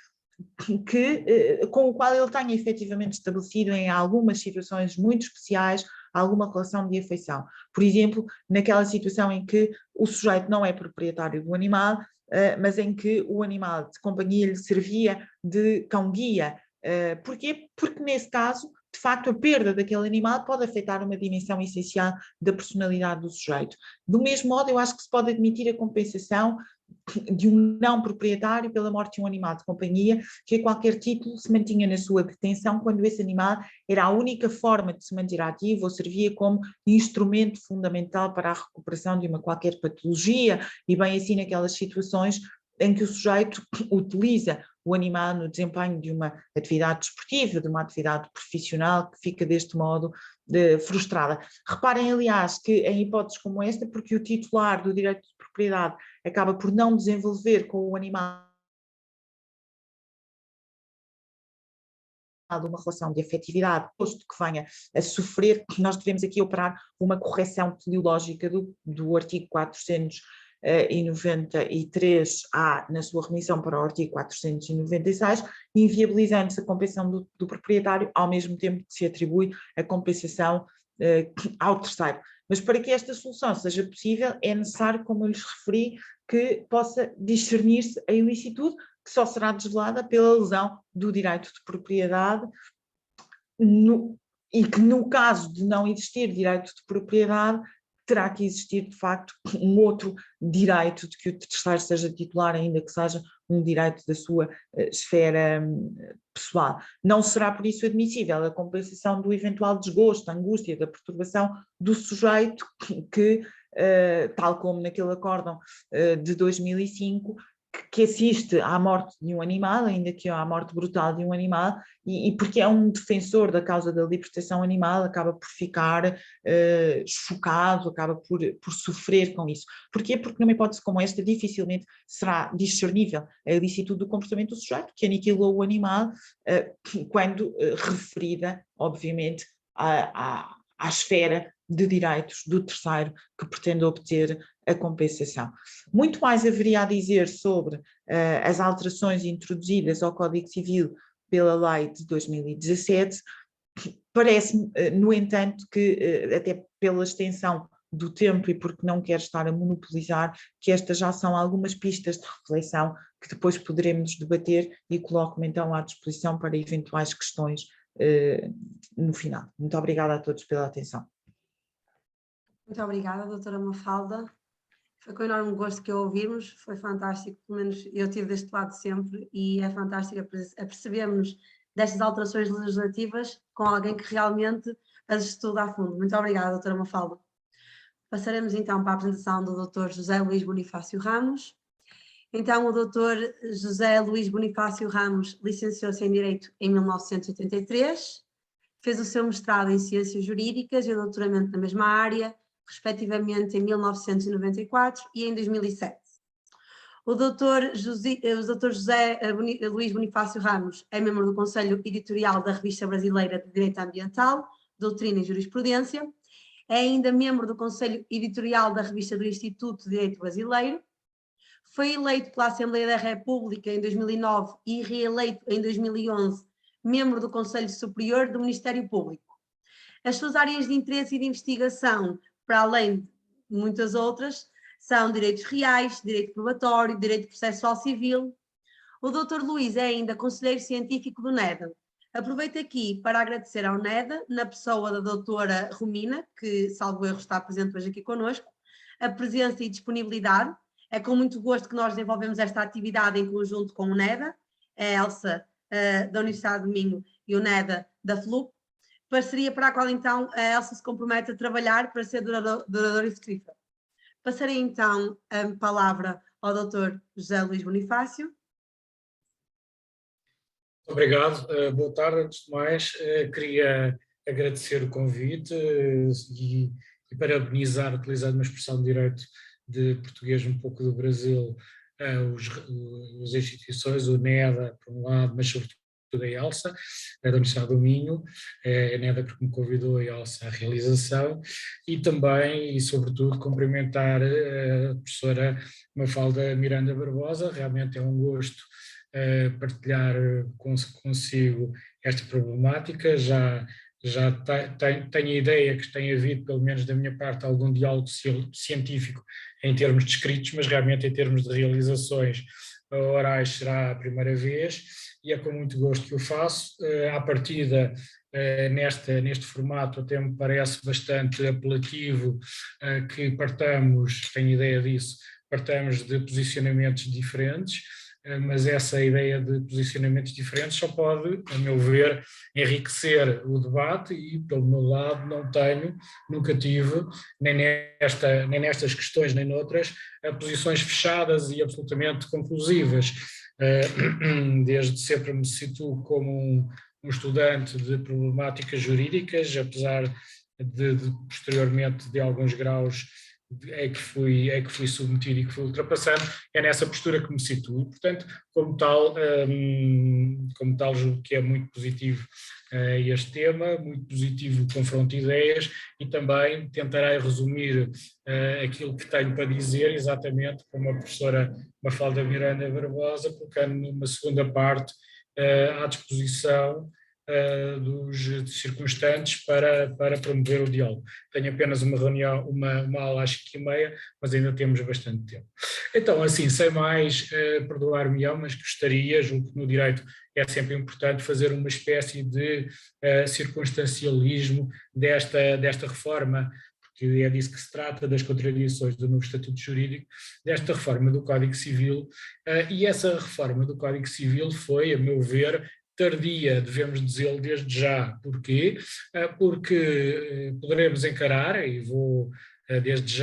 com o qual ele tenha efetivamente estabelecido em algumas situações muito especiais alguma relação de afeição. Por exemplo, naquela situação em que o sujeito não é proprietário do animal, mas em que o animal de companhia lhe servia de cão-guia. Porquê? Porque nesse caso, de facto, a perda daquele animal pode afetar uma dimensão essencial da personalidade do sujeito. Do mesmo modo, eu acho que se pode admitir a compensação de um não proprietário pela morte de um animal de companhia, que a qualquer título se mantinha na sua detenção quando esse animal era a única forma de se manter ativo ou servia como instrumento fundamental para a recuperação de uma qualquer patologia, e bem assim naquelas situações em que o sujeito utiliza o animal no desempenho de uma atividade desportiva, de uma atividade profissional, que fica deste modo frustrada. Reparem, aliás, que em hipóteses como esta, porque o titular do direito de propriedade acaba por não desenvolver com o animal uma relação de afetividade, posto que venha a sofrer, nós devemos aqui operar uma correção teleológica do artigo 493-A na sua remissão para o artigo 496, inviabilizando-se a compensação do proprietário, ao mesmo tempo que se atribui a compensação ao terceiro. Mas para que esta solução seja possível, é necessário, como eu lhes referi, que possa discernir-se a ilicitude, que só será desvelada pela lesão do direito de propriedade, e que no caso de não existir direito de propriedade, terá que existir, de facto, um outro direito de que o terceiro seja titular, ainda que seja um direito da sua esfera pessoal. Não será, por isso, admissível a compensação do eventual desgosto, da angústia, da perturbação do sujeito que, tal como naquele acórdão de 2005, que assiste à morte de um animal, ainda que à morte brutal de um animal, e porque é um defensor da causa da libertação animal, acaba por ficar chocado, acaba por sofrer com isso. Porquê? Porque numa hipótese como esta dificilmente será discernível a ilicitude do comportamento do sujeito, que aniquilou o animal, quando referida, obviamente, à esfera de direitos do terceiro que pretende obter a compensação. Muito mais haveria a dizer sobre as alterações introduzidas ao Código Civil pela lei de 2017. Parece-me, no entanto, que até pela extensão do tempo e porque não quero estar a monopolizar, que estas já são algumas pistas de reflexão que depois poderemos debater e coloco-me então à disposição para eventuais questões no final. Muito obrigada a todos pela atenção. Muito obrigada, doutora Mafalda. Foi com enorme gosto que a ouvimos, foi fantástico, pelo menos eu estive deste lado sempre, e é fantástico apercebermos destas alterações legislativas com alguém que realmente as estuda a fundo. Muito obrigada, doutora Mafalda. Passaremos então para a apresentação do doutor José Luís Bonifácio Ramos. Então, o doutor José Luís Bonifácio Ramos licenciou-se em Direito em 1983, fez o seu mestrado em Ciências Jurídicas e o doutoramento na mesma área, respectivamente em 1994 e em 2007. O Dr. José Luís Bonifácio Ramos é membro do Conselho Editorial da Revista Brasileira de Direito Ambiental, Doutrina e Jurisprudência, é ainda membro do Conselho Editorial da Revista do Instituto de Direito Brasileiro, foi eleito pela Assembleia da República em 2009 e reeleito em 2011 membro do Conselho Superior do Ministério Público. As suas áreas de interesse e de investigação, para além de muitas outras, são direitos reais, direito probatório, direito processual civil. O Dr. Luís é ainda conselheiro científico do NEDA. Aproveito aqui para agradecer ao NEDA, na pessoa da doutora Romina, que, salvo erro, está presente hoje aqui connosco, a presença e disponibilidade. É com muito gosto que nós desenvolvemos esta atividade em conjunto com o NEDA, a Elsa da Universidade do Minho e o NEDA da FLUP, parceria para a qual então a Elsa se compromete a trabalhar para ser duradoura e frutífera. Passarei então a palavra ao Dr. José Luís Bonifácio. Obrigado, boa tarde. Antes de mais, queria agradecer o convite e parabenizar, utilizando uma expressão de direito de português um pouco do Brasil, as instituições, o NEDA, por um lado, mas sobretudo a ELSA, da Universidade do Minho, a NEDA porque me convidou, a ELSA à realização, e também, e sobretudo, cumprimentar a professora Mafalda Miranda Barbosa. Realmente é um gosto partilhar consigo esta problemática. Já tenho a ideia que tem havido, pelo menos da minha parte, algum diálogo científico em termos de escritos, mas realmente em termos de realizações orais será a primeira vez, e é com muito gosto que o faço. À partida, neste formato, até me parece bastante apelativo que partamos, tenho ideia disso, partamos de posicionamentos diferentes, mas essa ideia de posicionamentos diferentes só pode, a meu ver, enriquecer o debate, e pelo meu lado nunca tive, nem nestas questões nem noutras, posições fechadas e absolutamente conclusivas. Desde sempre me situo como um estudante de problemáticas jurídicas, apesar de posteriormente de alguns graus é que fui submetido e que fui ultrapassando. É nessa postura que me situo. Portanto, como tal, julgo que é muito positivo este tema, muito positivo o confronto de ideias, e também tentarei resumir aquilo que tenho para dizer, exatamente como a professora Mafalda Miranda Barbosa, colocando numa segunda parte à disposição dos circunstantes para promover o diálogo. Tenho apenas uma reunião, uma aula às 5h30, mas ainda temos bastante tempo. Então, assim, sem mais, perdoar-me-ão, mas gostaria, julgo que no direito é sempre importante fazer uma espécie de circunstancialismo desta reforma, porque é disso que se trata, das contradições do novo Estatuto Jurídico, desta reforma do Código Civil, e essa reforma do Código Civil foi, a meu ver, tardia, devemos dizê-lo desde já. Porquê? Porque poderemos encarar, e vou desde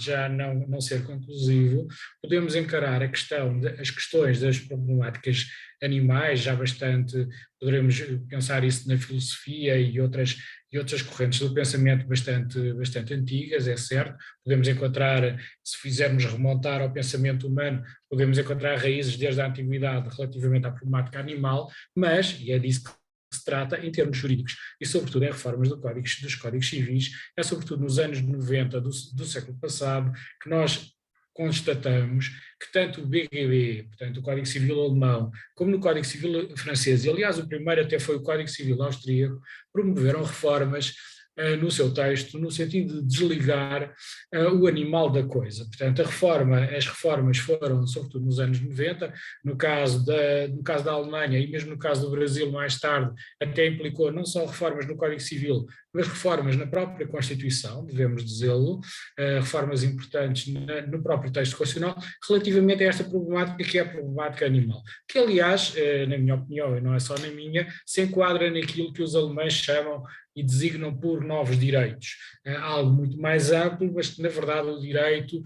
já não ser conclusivo, podemos encarar as questões das problemáticas animais, já bastante, poderemos pensar isso na filosofia e outras correntes do pensamento bastante antigas, é certo. Podemos encontrar, se fizermos remontar ao pensamento humano, podemos encontrar raízes desde a antiguidade relativamente à problemática animal, mas, e é disso que se trata em termos jurídicos, e sobretudo em reformas dos códigos civis, é sobretudo nos anos 90 do século passado que nós constatamos que tanto o BGB, portanto o Código Civil alemão, como no Código Civil francês, e aliás o primeiro até foi o Código Civil austríaco, promoveram reformas no seu texto, no sentido de desligar o animal da coisa. Portanto, as reformas foram, sobretudo nos anos 90, no caso da Alemanha e mesmo no caso do Brasil mais tarde, até implicou não só reformas no Código Civil, mas reformas na própria Constituição, devemos dizê-lo, reformas importantes no próprio texto constitucional, relativamente a esta problemática que é a problemática animal, que aliás, na minha opinião, e não é só na minha, se enquadra naquilo que os alemães chamam e designam por novos direitos. Algo muito mais amplo, mas que na verdade o direito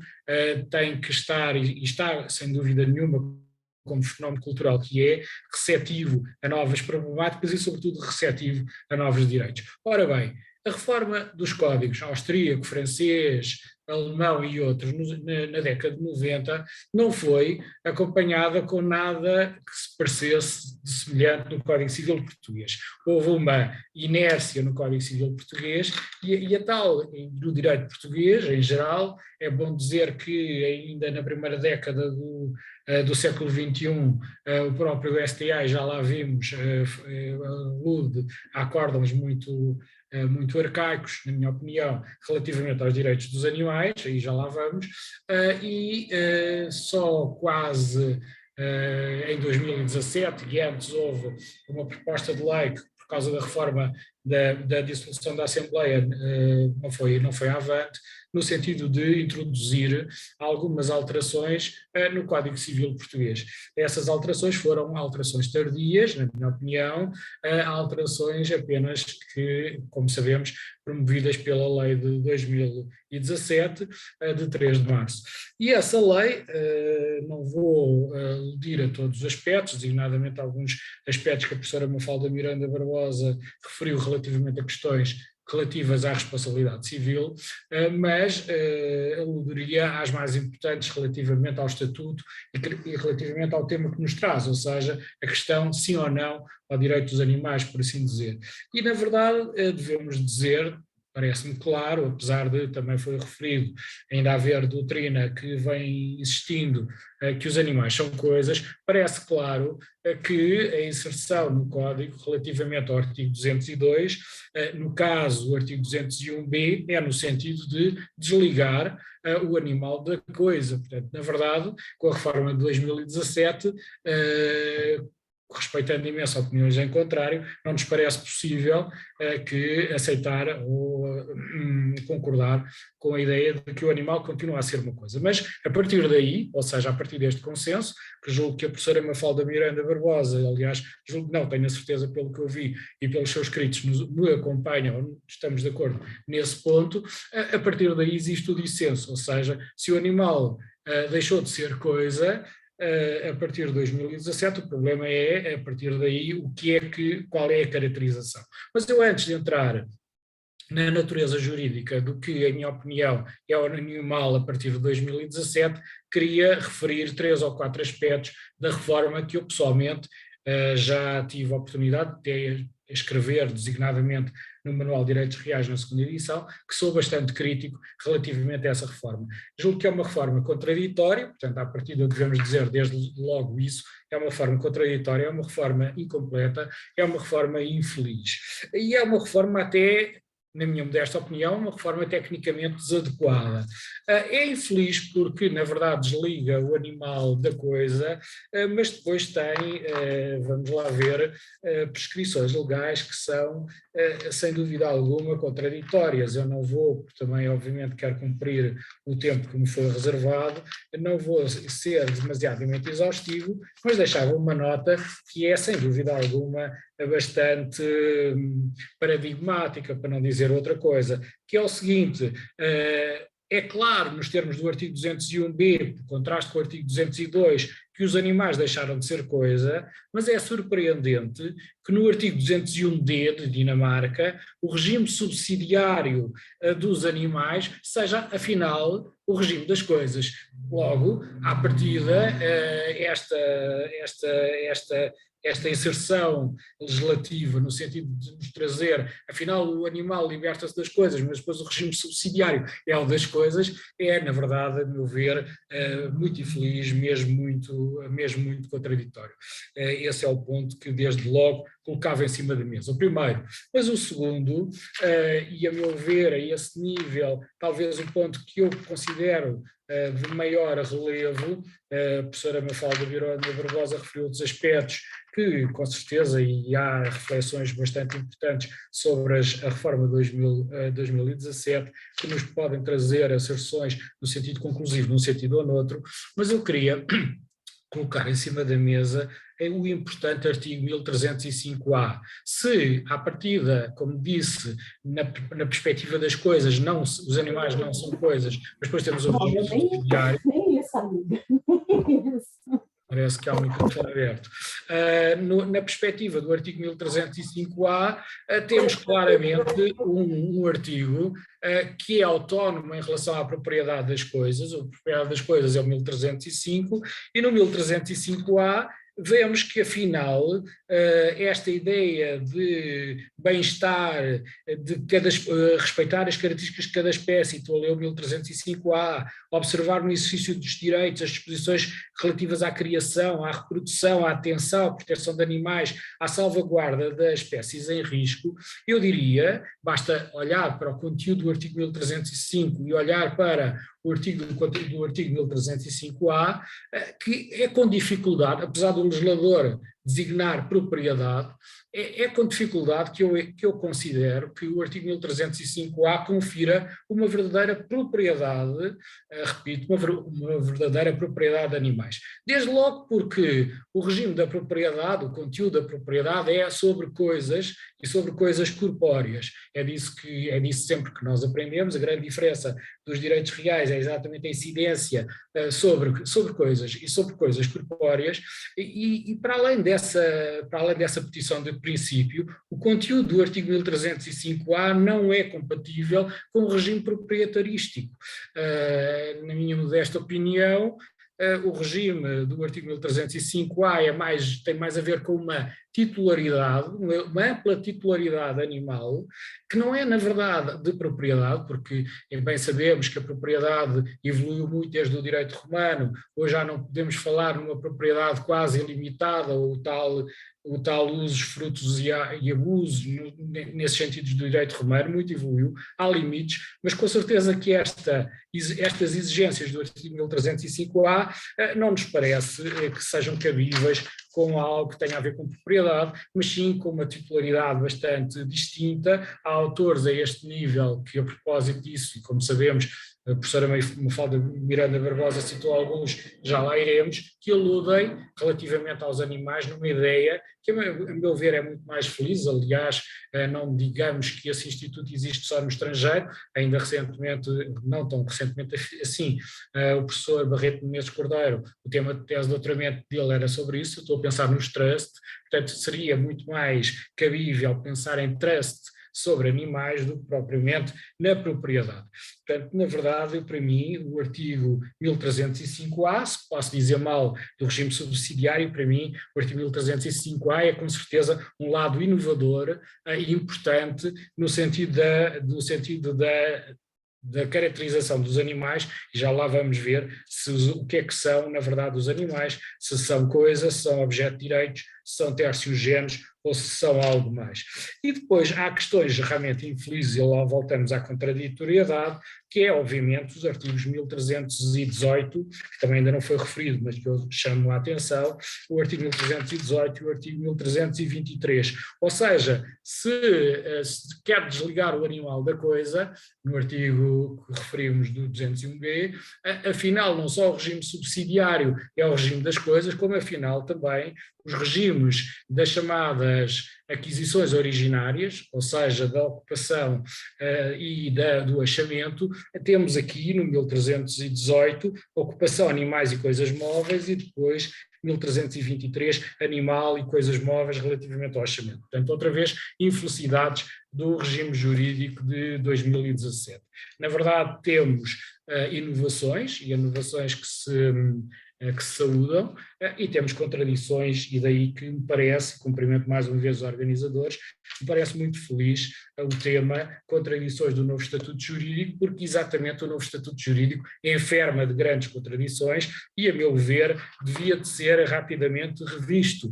tem que estar, e está sem dúvida nenhuma, como fenómeno cultural que é, receptivo a novas problemáticas e sobretudo receptivo a novos direitos. Ora bem, a reforma dos códigos austríaco, francês, alemão e outros na década de 90 não foi acompanhada com nada que se parecesse de semelhante no Código Civil português. Houve uma inércia no Código Civil português e a tal, no direito português, em geral, é bom dizer que ainda na primeira década do século XXI, o próprio STI, já lá vimos, alude a acórdãos muito arcaicos, na minha opinião, relativamente aos direitos dos animais, aí já lá vamos, e só quase em 2017, e antes houve uma proposta de lei que, por causa da reforma da dissolução da Assembleia, não foi avante, no sentido de introduzir algumas alterações no Código Civil português. Essas alterações foram alterações tardias, na minha opinião, alterações apenas que, como sabemos, promovidas pela lei de 2017, de 3 de março. E essa lei, não vou aludir a todos os aspectos, designadamente alguns aspectos que a professora Mafalda Miranda Barbosa referiu relativamente a questões relativas à responsabilidade civil, mas aludiria às mais importantes relativamente ao estatuto e relativamente ao tema que nos traz, ou seja, a questão sim ou não ao direito dos animais, por assim dizer. E, na verdade, devemos dizer, parece-me claro, apesar de também foi referido ainda haver doutrina que vem existindo, que os animais são coisas, parece claro que a inserção no Código relativamente ao artigo 202, no caso o artigo 201b, é no sentido de desligar o animal da coisa. Portanto, na verdade, com a reforma de 2017, respeitando imenso opiniões em contrário, não nos parece possível que aceitar ou concordar com a ideia de que o animal continua a ser uma coisa. Mas, a partir daí, ou seja, a partir deste consenso, que julgo que a professora Mafalda Miranda Barbosa, aliás, julgo não, tenho a certeza pelo que eu vi e pelos seus escritos, me acompanham, estamos de acordo nesse ponto, a partir daí existe o dissenso, ou seja, se o animal deixou de ser coisa, a partir de 2017, o problema é, a partir daí, qual é a caracterização. Mas eu, antes de entrar na natureza jurídica do que, em minha opinião, é o animal a partir de 2017, queria referir 3 ou 4 aspectos da reforma que eu, pessoalmente, já tive a oportunidade de escrever designadamente no Manual de Direitos Reais na segunda edição, que sou bastante crítico relativamente a essa reforma. Julgo que é uma reforma contraditória, portanto, à partida devemos dizer desde logo isso, é uma reforma contraditória, é uma reforma incompleta, é uma reforma infeliz. E é uma reforma até, na minha modesta opinião, uma reforma tecnicamente desadequada. É infeliz porque, na verdade, desliga o animal da coisa, mas depois tem, vamos lá ver, prescrições legais que são, sem dúvida alguma, contraditórias. Eu não vou, porque também, obviamente, quero cumprir o tempo que me foi reservado, não vou ser demasiadamente exaustivo, mas deixava uma nota que é, sem dúvida alguma, bastante paradigmática, para não dizer outra coisa, que é o seguinte: é claro, nos termos do artigo 201b, por contraste com o artigo 202, que os animais deixaram de ser coisa, mas é surpreendente que no artigo 201d de Dinamarca, o regime subsidiário dos animais seja, afinal, o regime das coisas. Logo, à partida, esta inserção legislativa, no sentido de nos trazer, afinal o animal liberta-se das coisas, mas depois o regime subsidiário é o das coisas, é, na verdade, a meu ver, muito infeliz, mesmo muito contraditório. Esse é o ponto que, desde logo, colocava em cima da mesa. O primeiro. Mas o segundo, e a meu ver, a esse nível, talvez o ponto que eu considero de maior relevo, a professora Mafalda Miranda Barbosa referiu outros aspectos que, com certeza, e há reflexões bastante importantes sobre a reforma de 2017, que nos podem trazer asserções no sentido conclusivo, num sentido ou noutro, mas eu queria colocar em cima da mesa o importante artigo 1305A. Se, à partida, como disse, na perspectiva das coisas, os animais não são coisas, mas depois temos o regime subsidiário. Nem isso, amiga. Parece que há um microfone aberto. Na perspectiva do artigo 1305A, temos claramente um artigo que é autónomo em relação à propriedade das coisas. A propriedade das coisas é o 1305, e no 1305A vemos que, afinal, esta ideia de bem-estar, de respeitar as características de cada espécie, estou a ler o 1305A, observar no exercício dos direitos as disposições relativas à criação, à reprodução, à atenção, à proteção de animais, à salvaguarda das espécies em risco, eu diria, basta olhar para o conteúdo do artigo 1305 e olhar para o artigo do artigo 1305A, que é com dificuldade, apesar do legislador designar propriedade, é com dificuldade que eu considero que o artigo 1305A confira uma verdadeira propriedade, repito, uma verdadeira propriedade de animais. Desde logo porque o regime da propriedade, o conteúdo da propriedade é sobre coisas e sobre coisas corpóreas. É disso sempre que nós aprendemos. A grande diferença dos direitos reais é exatamente a incidência sobre coisas e sobre coisas corpóreas, e para além dessa petição de princípio, o conteúdo do artigo 1305A não é compatível com o regime proprietarístico. Na minha modesta opinião, o regime do artigo 1305A tem mais a ver com uma titularidade, uma ampla titularidade animal, que não é, na verdade, de propriedade, porque bem sabemos que a propriedade evoluiu muito desde o direito romano. Hoje já não podemos falar numa propriedade quase ilimitada, ou o tal usos, frutos e abusos, nesses sentidos do direito romano, muito evoluiu, há limites, mas com certeza que estas exigências do artigo 1305A não nos parece que sejam cabíveis com algo que tenha a ver com propriedade, mas sim com uma titularidade bastante distinta. Há autores a este nível que, a propósito disso, e como sabemos, a professora Mafalda Miranda Barbosa citou alguns, já lá iremos, que aludem relativamente aos animais numa ideia que, a meu ver, é muito mais feliz. Aliás, não digamos que esse instituto existe só no estrangeiro, ainda recentemente, não tão recentemente assim, o professor Barreto Menezes Cordeiro, o tema de tese de doutoramento dele era sobre isso. Estou a pensar nos trust, portanto seria muito mais cabível pensar em trust sobre animais do que propriamente na propriedade. Portanto, na verdade, para mim, o artigo 1305A, se posso dizer mal do regime subsidiário, para mim, o artigo 1305A é com certeza um lado inovador e importante no sentido da caracterização dos animais, e já lá vamos ver o que é que são, na verdade, os animais, se são coisas, se são objeto de direitos, se são terciogéneos ou se são algo mais. E depois há questões realmente infelizes, e lá voltamos à contraditoriedade, que é, obviamente, os artigos 1318, que também ainda não foi referido, mas que eu chamo a atenção, o artigo 1318 e o artigo 1323. Ou seja, se quer desligar o animal da coisa, no artigo que referimos do 201B, afinal, não só o regime subsidiário é o regime das coisas, como afinal também os regimes das chamadas aquisições originárias, ou seja, da ocupação e do achamento. Temos aqui no 1318 ocupação, animais e coisas móveis, e depois 1323 animal e coisas móveis relativamente ao achamento. Portanto, outra vez, infelicidades do regime jurídico de 2017. Na verdade, temos inovações, e inovações que se saúdam, e temos contradições, e daí que me parece, cumprimento mais uma vez os organizadores, me parece muito feliz o tema contradições do novo Estatuto Jurídico, porque exatamente o novo Estatuto Jurídico enferma de grandes contradições e, a meu ver, devia de ser rapidamente revisto,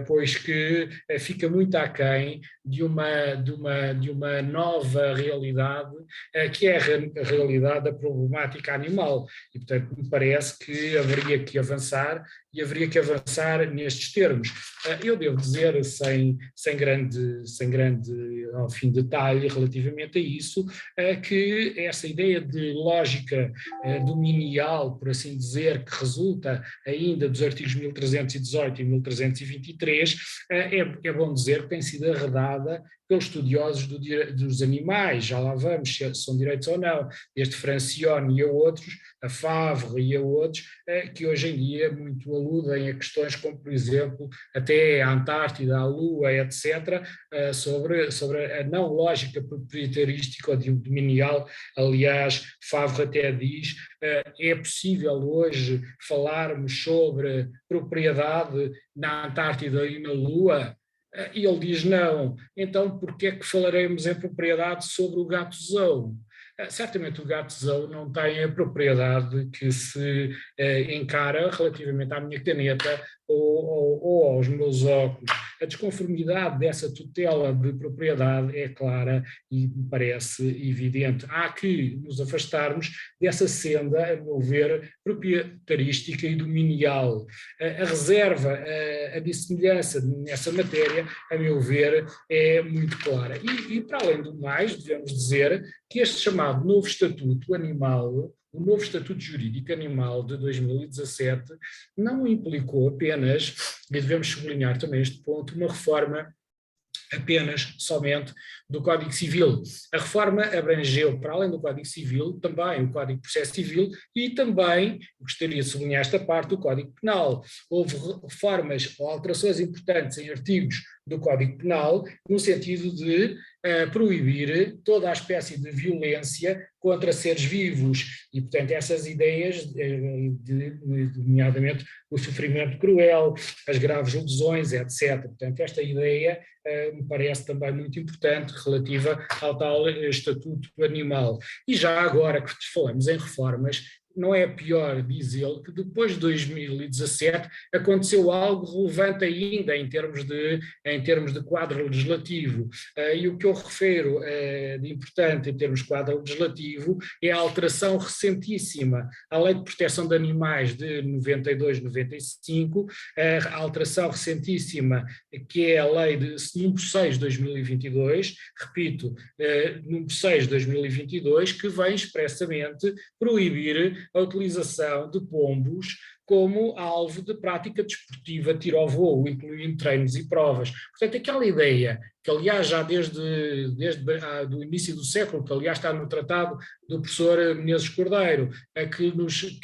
pois que fica muito aquém de uma nova realidade, que é a realidade da problemática animal, e portanto me parece que haveria que avançar, e haveria que avançar nestes termos. Eu devo dizer, sem grande ao fim, detalhe relativamente a isso, que essa ideia de lógica dominial, por assim dizer, que resulta ainda dos artigos 1318 e 1323, é bom dizer que tem sido arredada pelos estudiosos dos animais. Já lá vamos, se são direitos ou não, desde Francione e a outros, a Favre e a outros, que hoje em dia muito aludem a questões como, por exemplo, até a Antártida, a Lua, etc., sobre a não lógica proprietarística ou dominial. Aliás, Favre até diz, é possível hoje falarmos sobre propriedade na Antártida e na Lua? E ele diz não. Então, por que é que falaremos em propriedade sobre o gato-zão? Certamente o gato-zão não tem a propriedade que se encara relativamente à minha caneta ou aos meus óculos. a desconformidade dessa tutela de propriedade é clara e me parece evidente. Há que nos afastarmos dessa senda, a meu ver, proprietarística e dominial. A reserva, a dissemelhança nessa matéria, a meu ver, é muito clara. E para além do mais, devemos dizer que este chamado novo Estatuto Animal, o novo Estatuto Jurídico Animal de 2017, não implicou apenas, e devemos sublinhar também este ponto, uma reforma apenas, somente, do Código Civil. A reforma abrangeu, para além do Código Civil, também o Código de Processo Civil e também, gostaria de sublinhar esta parte, o Código Penal. Houve reformas ou alterações importantes em artigos do Código Penal, no sentido de proibir toda a espécie de violência contra seres vivos e, portanto, essas ideias, nomeadamente o sofrimento cruel, as graves lesões, etc. Portanto, esta ideia me parece também muito importante relativa ao tal estatuto animal. E já agora que falamos em reformas, não é pior dizê-lo que depois de 2017 aconteceu algo relevante ainda em termos de quadro legislativo. E o que eu refiro de importante em termos de quadro legislativo é a alteração recentíssima à Lei de Proteção de Animais de 92-95, a alteração recentíssima que é a Lei número 6 de 2022, repito, número 6 de 2022, que vem expressamente proibir a utilização de pombos como alvo de prática desportiva tiro ao voo, incluindo treinos e provas. Portanto, aquela ideia que, aliás, já desde o início do século, que, aliás, está no tratado do professor Menezes Cordeiro,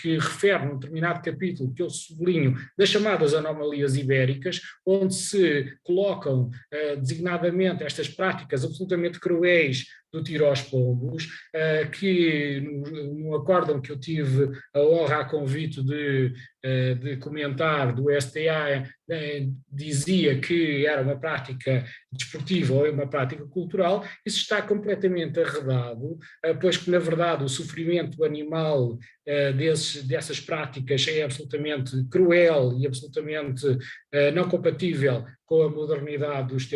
que refere num determinado capítulo, que eu sublinho, das chamadas anomalias ibéricas, onde se colocam designadamente estas práticas absolutamente cruéis do tiro aos pombos, que no acórdão que eu tive a honra a convite de comentar do STA, dizia que era uma prática desportiva ou uma prática cultural. Isso está completamente arredado, pois que, na verdade, o sofrimento animal dessas práticas é absolutamente cruel e absolutamente não compatível com a modernidade dos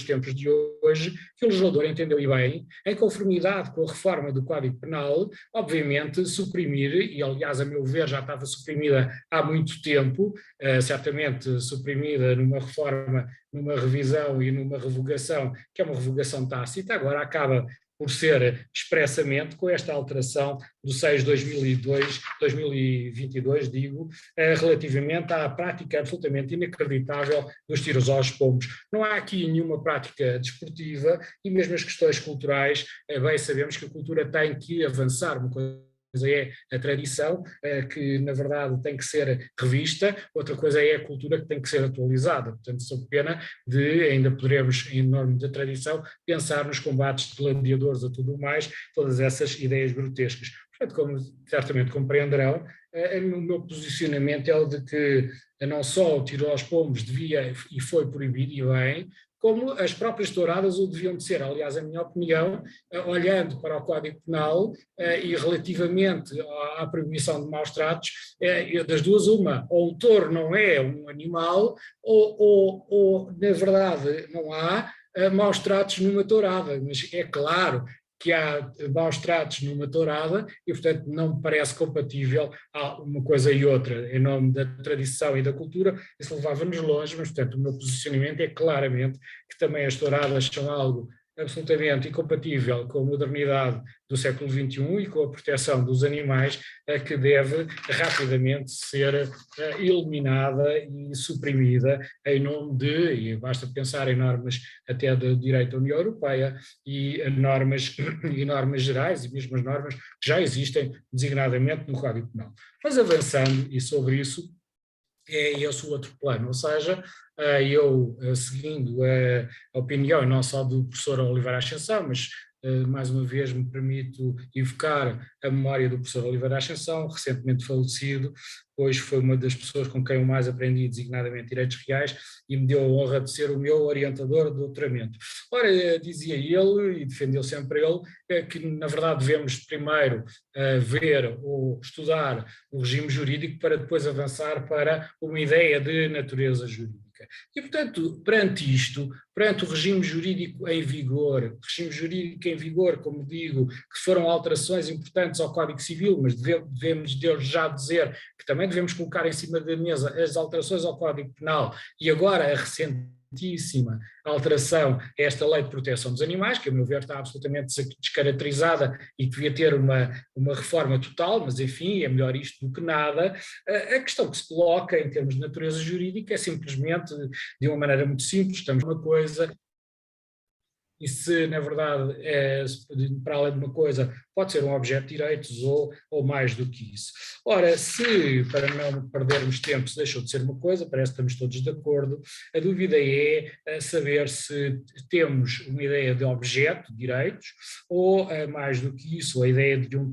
tempos de hoje, que o legislador entendeu e bem, em conformidade com a reforma do Código Penal, obviamente suprimir, e aliás a meu ver já estava suprimida há muito tempo, certamente suprimida numa reforma, numa revisão e numa revogação, que é uma revogação tácita, agora acaba por ser expressamente com esta alteração do 6 de 2022, relativamente à prática absolutamente inacreditável dos tiros aos pombos. Não há aqui nenhuma prática desportiva e mesmo as questões culturais, bem sabemos que a cultura tem que avançar, uma coisa é a tradição, que na verdade tem que ser revista, outra coisa é a cultura que tem que ser atualizada. Portanto, sob pena de ainda poderemos, em nome da tradição, pensar nos combates de gladiadores a tudo mais, todas essas ideias grotescas. Portanto, como certamente compreenderão, o meu posicionamento é o de que não só o tiro aos pombos devia e foi proibido, e bem, como as próprias touradas o deviam de ser. Aliás, a minha opinião, olhando para o Código Penal e relativamente à proibição de maus tratos, das duas uma, ou o touro não é um animal, ou na verdade não há maus tratos numa tourada, mas é claro que há maus tratos numa tourada e, portanto, não me parece compatível uma coisa e outra. Em nome da tradição e da cultura, isso levava-nos longe, mas, portanto, o meu posicionamento é claramente que também as touradas são algo absolutamente incompatível com a modernidade do século XXI e com a proteção dos animais, que deve rapidamente ser eliminada e suprimida em nome e basta pensar em normas até do direito da União Europeia e normas gerais e mesmo as normas que já existem designadamente no Código Penal. Mas avançando, e sobre isso, é esse o outro plano, ou seja, eu seguindo a opinião não só do professor Oliveira Ascensão, mas mais uma vez me permito evocar a memória do professor Oliveira Ascensão, recentemente falecido, pois foi uma das pessoas com quem eu mais aprendi, designadamente Direitos Reais, e me deu a honra de ser o meu orientador de doutoramento. Ora, dizia ele, e defendeu sempre ele, que na verdade devemos primeiro ver ou estudar o regime jurídico para depois avançar para uma ideia de natureza jurídica. jurídica. E, portanto, perante isto, perante o regime jurídico em vigor, como digo, que foram alterações importantes ao Código Civil, mas devemos já dizer que também devemos colocar em cima da mesa as alterações ao Código Penal e agora a recentíssima alteração a esta Lei de Proteção dos Animais, que a meu ver está absolutamente descaracterizada e que devia ter uma reforma total, mas enfim, é melhor isto do que nada. A questão que se coloca em termos de natureza jurídica é simplesmente, de uma maneira muito simples, estamos numa coisa, e se na verdade, para além de uma coisa, pode ser um objeto de direitos ou mais do que isso. Ora, se, para não perdermos tempo, se deixou de ser uma coisa, parece que estamos todos de acordo, a dúvida é saber se temos uma ideia de objeto de direitos ou, mais do que isso, a ideia de um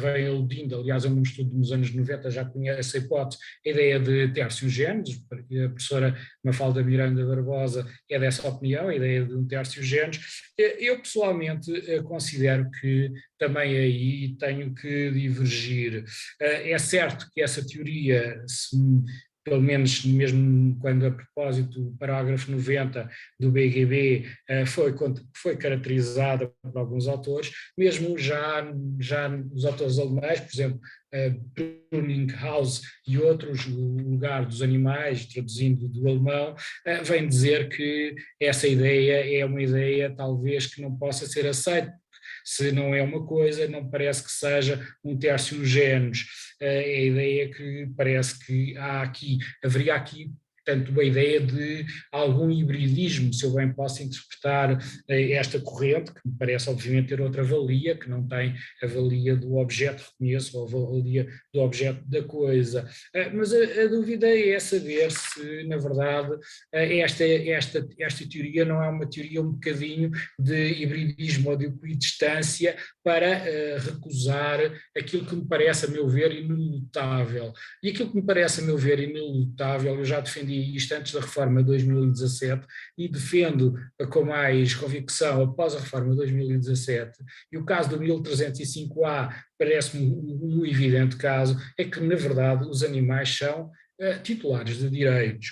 vem eludindo, aliás, um estudo nos anos 90 já conhece essa hipótese, a ideia de terciogéneros, a professora Mafalda Miranda Barbosa é dessa opinião, a ideia de um terciogéneros. Eu pessoalmente considero que também aí tenho que divergir. É certo que essa teoria, pelo menos mesmo quando a propósito do parágrafo 90 do BGB foi caracterizada por alguns autores, mesmo já os autores alemães, por exemplo, Bruninghaus e outros, O Lugar dos Animais, traduzindo do alemão, vem dizer que essa ideia é uma ideia talvez que não possa ser aceita. Se não é uma coisa, não parece que seja um tertium genus. É a ideia que parece que haveria aqui, portanto, a ideia de algum hibridismo, se eu bem posso interpretar esta corrente, que me parece obviamente ter outra valia, que não tem a valia do objeto, reconheço, ou a valia do objeto da coisa. Mas a dúvida é saber se, na verdade, esta teoria não é uma teoria um bocadinho de hibridismo ou de equidistância para recusar aquilo que me parece, a meu ver, inelutável. E aquilo que me parece, a meu ver, inelutável, eu já defendi isto antes da reforma de 2017 e defendo com mais convicção após a reforma de 2017, e o caso do 1305A parece-me um evidente caso, é que na verdade os animais são titulares de direitos,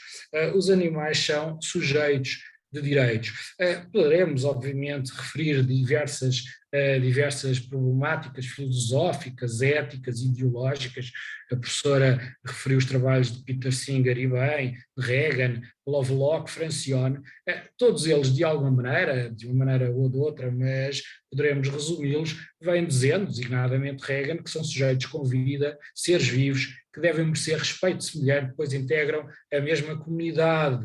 os animais são sujeitos de direitos. Poderemos, obviamente, referir diversas problemáticas filosóficas, éticas, ideológicas. A professora referiu os trabalhos de Peter Singer e bem, de Reagan, Lovelock, Francione, todos eles de alguma maneira, de uma maneira ou de outra, mas poderemos resumi-los, vêm dizendo, designadamente Reagan, que são sujeitos com vida, seres vivos, que devem merecer respeito semelhante, depois integram a mesma comunidade.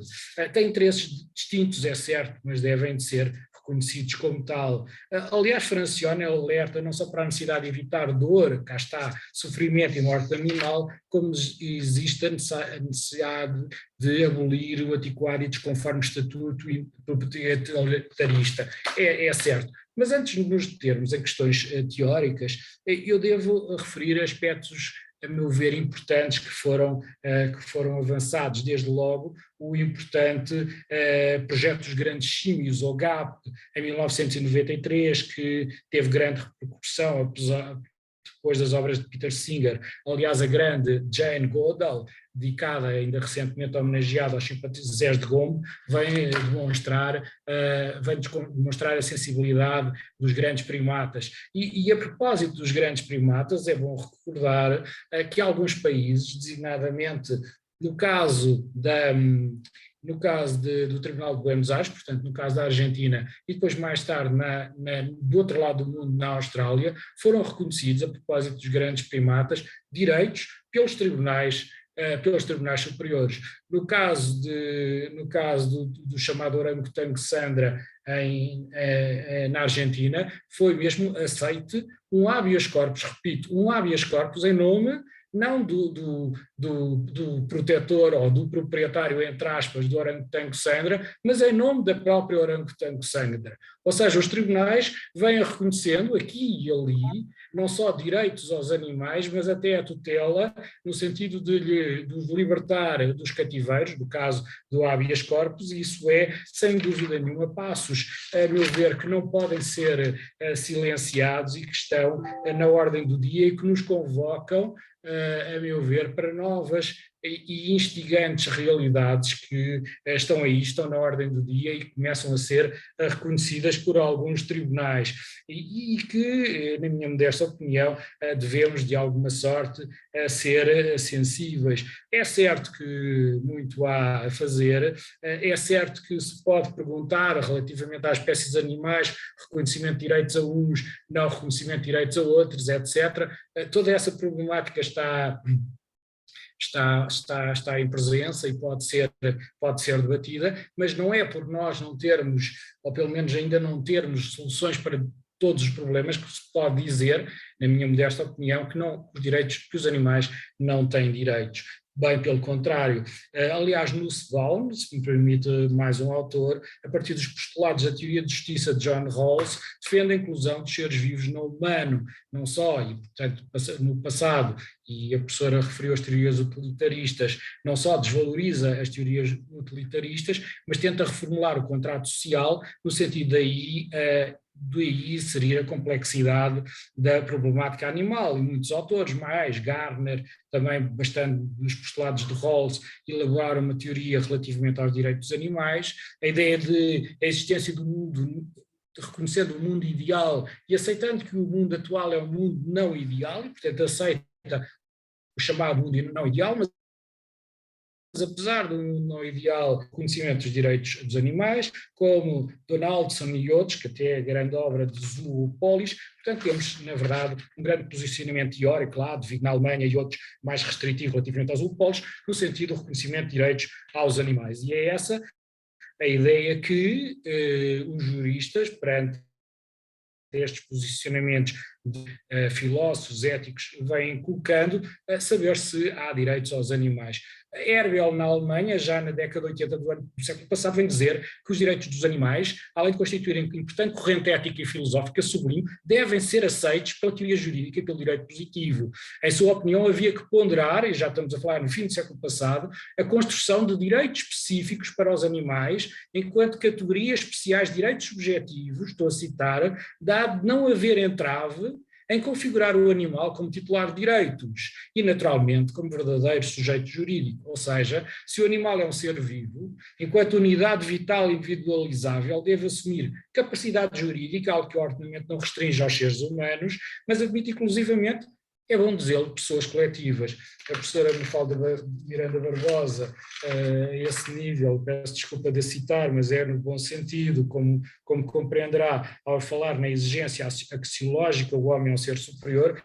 Têm interesses distintos, é certo, mas devem de ser reconhecidos como tal. Aliás, Francione alerta não só para a necessidade de evitar dor, cá está, sofrimento e morte animal, como existe a necessidade de abolir o antiquado e desconforme estatuto proprietarista. É certo. Mas antes de nos determos em questões teóricas, eu devo referir aspectos, a meu ver, importantes que foram avançados, desde logo o importante projeto dos grandes símios, ou GAP, em 1993, que teve grande repercussão, apesar depois das obras de Peter Singer, aliás a grande Jane Goodall, dedicada ainda recentemente homenageada aos simpatizantes de Gombe, vem demonstrar a sensibilidade dos grandes primatas. E a propósito dos grandes primatas, é bom recordar que alguns países, designadamente no caso do Tribunal de Buenos Aires, portanto no caso da Argentina, e depois mais tarde do outro lado do mundo, na Austrália, foram reconhecidos, a propósito dos grandes primatas, direitos pelos tribunais superiores. No caso do chamado orangotango Sandra na Argentina, foi mesmo aceite um habeas corpus, repito, um habeas corpus em nome não do protetor ou do proprietário, entre aspas, do orangotango Sandra, mas em nome da própria orangotango Sandra. Ou seja, os tribunais vêm reconhecendo aqui e ali não só direitos aos animais, mas até a tutela, no sentido de os libertar dos cativeiros, no caso do habeas corpus, e isso é, sem dúvida nenhuma, passos, a meu ver, que não podem ser silenciados e que estão na ordem do dia e que nos convocam, a meu ver, para novas e instigantes realidades que estão aí, estão na ordem do dia e começam a ser reconhecidas por alguns tribunais e que, na minha modesta opinião, devemos de alguma sorte ser sensíveis. É certo que muito há a fazer, é certo que se pode perguntar relativamente às espécies animais, reconhecimento de direitos a uns, não reconhecimento de direitos a outros, etc. Toda essa problemática está em presença e pode ser debatida, mas não é por nós não termos, ou pelo menos ainda não termos soluções para todos os problemas, que se pode dizer, na minha modesta opinião, que os animais não têm direitos. Bem pelo contrário. Aliás, Nussbaum, se me permite mais um autor, a partir dos postulados da teoria de justiça de John Rawls, defende a inclusão dos seres vivos no humano, não só, e portanto no passado, e a professora referiu as teorias utilitaristas, não só desvaloriza as teorias utilitaristas, mas tenta reformular o contrato social no sentido daí seria a complexidade da problemática animal, e muitos autores, mais Gardner, também bastante dos postulados de Rawls, elaboraram uma teoria relativamente aos direitos dos animais, a ideia de a existência do mundo, reconhecendo o mundo ideal e aceitando que o mundo atual é um mundo não ideal, e portanto aceita o chamado mundo não ideal, mas apesar do não ideal conhecimento dos direitos dos animais, como Donaldson e outros, que até é a grande obra de Zoopolis, portanto temos, na verdade, um grande posicionamento teórico lá, de na Alemanha e outros mais restritivo relativamente aos Zoopolis, no sentido do reconhecimento de direitos aos animais. E é essa a ideia que os juristas, perante estes posicionamentos de filósofos éticos, vêm colocando, a saber se há direitos aos animais. Herbel, na Alemanha, já na década de 80 do século passado, vem dizer que os direitos dos animais, além de constituírem importante corrente ética e filosófica, sublinho, devem ser aceitos pela teoria jurídica e pelo direito positivo. Em sua opinião, havia que ponderar, e já estamos a falar no fim do século passado, a construção de direitos específicos para os animais, enquanto categorias especiais de direitos subjetivos, estou a citar, dado não haver entrave em configurar o animal como titular de direitos e, naturalmente, como verdadeiro sujeito jurídico. Ou seja, se o animal é um ser vivo, enquanto unidade vital individualizável, deve assumir capacidade jurídica, algo que o ordenamento não restringe aos seres humanos, mas admite inclusivamente, é bom dizê-lo, pessoas coletivas. A professora Mafalda Miranda Barbosa, a esse nível, peço desculpa de a citar, mas é no bom sentido, como compreenderá, ao falar na exigência axiológica, o homem é um ser superior,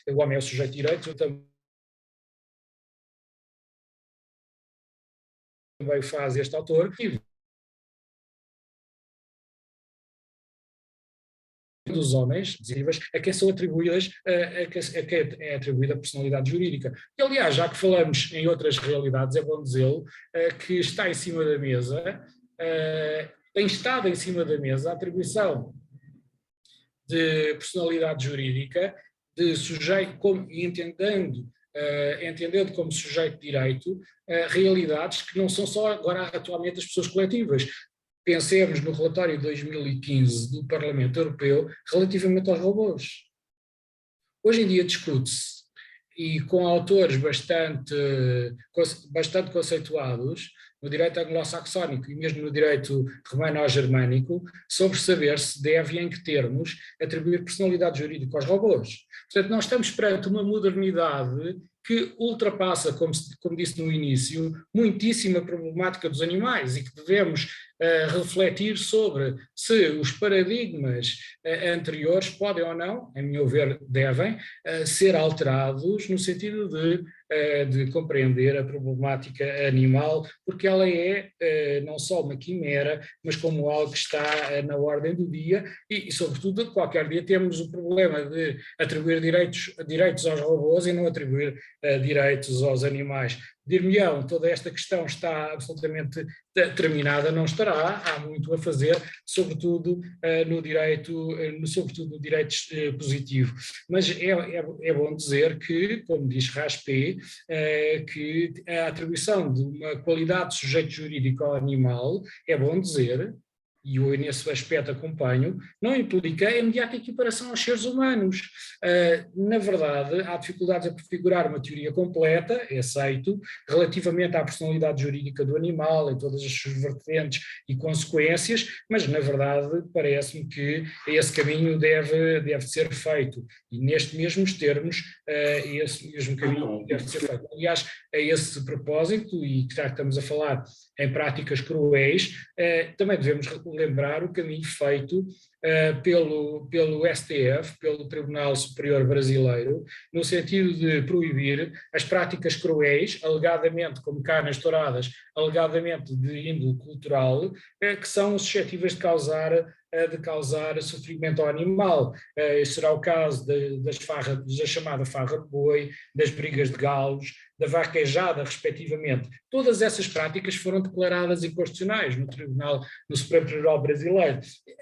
o homem é o sujeito de direitos, eu também faz este autor, e dos homens, a quem são atribuídas, a quem é atribuída a personalidade jurídica. E, aliás, já que falamos em outras realidades, é bom dizê-lo, que está em cima da mesa, tem estado em cima da mesa a atribuição de personalidade jurídica, de sujeito, entendendo como sujeito de direito, realidades que não são só agora atualmente as pessoas coletivas. Pensemos no relatório de 2015 do Parlamento Europeu relativamente aos robôs. Hoje em dia discute-se, e com autores bastante conceituados, no direito anglo-saxónico e mesmo no direito romano-germânico, sobre saber se deve e em que termos atribuir personalidade jurídica aos robôs. Portanto, nós estamos perante uma modernidade que ultrapassa, como disse no início, muitíssimo a problemática dos animais e que devemos refletir sobre se os paradigmas anteriores podem ou não, a meu ver, devem ser alterados no sentido de compreender a problemática animal, porque ela é não só uma quimera, mas como algo que está na ordem do dia e, sobretudo, qualquer dia temos o problema de atribuir direitos aos robôs e não atribuir direitos aos animais. Dir-me-ão, toda esta questão está absolutamente terminada, não estará, há muito a fazer, sobretudo no direito positivo. Mas é bom dizer que, como diz Raspé, que a atribuição de uma qualidade de sujeito jurídico ao animal, é bom dizer, e eu nesse aspecto acompanho, não implica a imediata equiparação aos seres humanos. Na verdade, há dificuldades a prefigurar uma teoria completa, é aceito, relativamente à personalidade jurídica do animal, em todas as suas vertentes e consequências, mas na verdade parece-me que esse caminho deve ser feito, e nestes mesmos termos, esse mesmo caminho deve ser feito. Aliás, a esse propósito, e já que estamos a falar em práticas cruéis, também devemos lembrar o caminho feito pelo STF, pelo Tribunal Superior Brasileiro, no sentido de proibir as práticas cruéis, alegadamente, como carnes touradas, alegadamente de índole cultural, que são suscetíveis de causar sofrimento ao animal. Esse será o caso da chamada farra de boi, das brigas de galos, da vaquejada, respectivamente. Todas essas práticas foram declaradas inconstitucionais no Supremo Tribunal Brasileiro.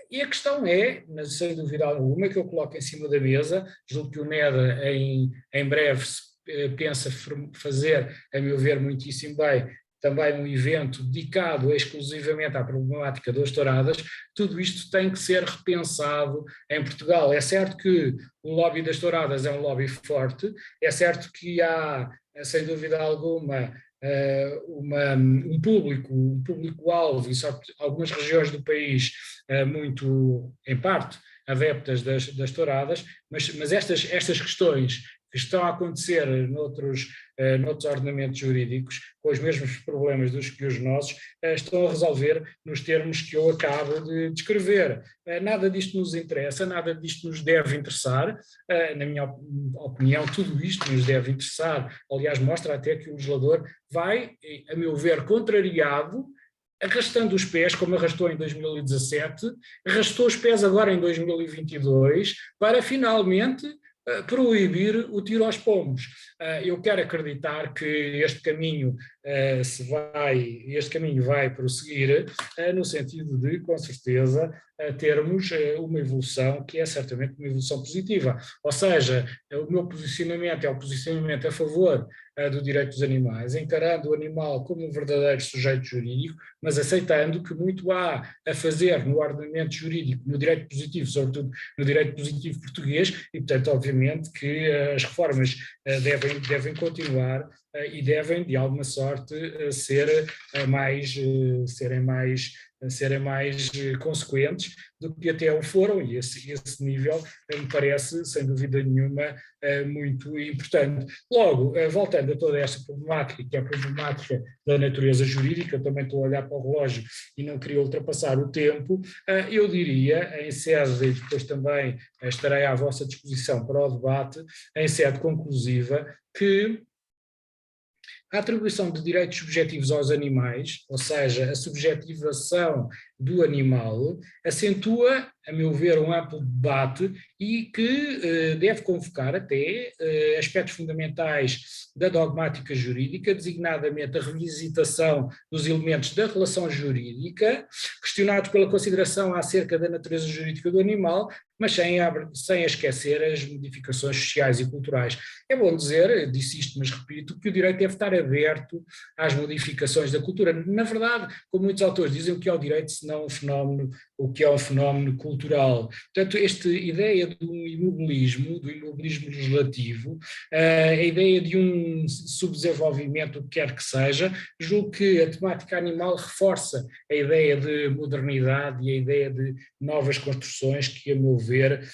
E a questão é, sem dúvida alguma, que eu coloco em cima da mesa, julgo que o NEDA em breve pensa fazer, a meu ver, muitíssimo bem, também um evento dedicado exclusivamente à problemática das touradas. Tudo isto tem que ser repensado em Portugal. É certo que o lobby das touradas é um lobby forte, é certo que há, sem dúvida alguma, um público-alvo, e só algumas regiões do país muito, em parte, adeptas das touradas, mas estas questões que estão a acontecer noutros ordenamentos jurídicos, com os mesmos problemas que os nossos, estão a resolver nos termos que eu acabo de descrever. Nada disto nos interessa, nada disto nos deve interessar, na minha opinião, tudo isto nos deve interessar. Aliás, mostra até que o legislador vai, a meu ver, contrariado, arrastando os pés, como arrastou em 2017, arrastou os pés agora em 2022, para finalmente proibir o tiro aos pombos. Eu quero acreditar que este caminho vai prosseguir no sentido de, com certeza, termos uma evolução que é certamente uma evolução positiva. Ou seja, o meu posicionamento é o posicionamento a favor do direito dos animais, encarando o animal como um verdadeiro sujeito jurídico, mas aceitando que muito há a fazer no ordenamento jurídico, no direito positivo, sobretudo no direito positivo português, e portanto, obviamente, que as reformas devem continuar e devem, de alguma sorte, serem mais consequentes do que até o foram, e esse nível me parece, sem dúvida nenhuma, muito importante. Logo, voltando a toda esta problemática, que é a problemática da natureza jurídica, eu também estou a olhar para o relógio e não queria ultrapassar o tempo, eu diria, em sede, e depois também estarei à vossa disposição para o debate, em sede conclusiva, que a atribuição de direitos subjetivos aos animais, ou seja, a subjetivação do animal, acentua, a meu ver, um amplo debate e que deve convocar até aspectos fundamentais da dogmática jurídica, designadamente a revisitação dos elementos da relação jurídica, questionados pela consideração acerca da natureza jurídica do animal, mas sem esquecer as modificações sociais e culturais. É bom dizer, disse isto, mas repito, que o direito deve estar aberto às modificações da cultura. Na verdade, como muitos autores dizem, o que é o direito senão o que é um fenómeno cultural. Portanto, esta ideia do imobilismo legislativo, a ideia de um subdesenvolvimento, o que quer que seja, julgo que a temática animal reforça a ideia de modernidade e a ideia de novas construções que, a meu ver,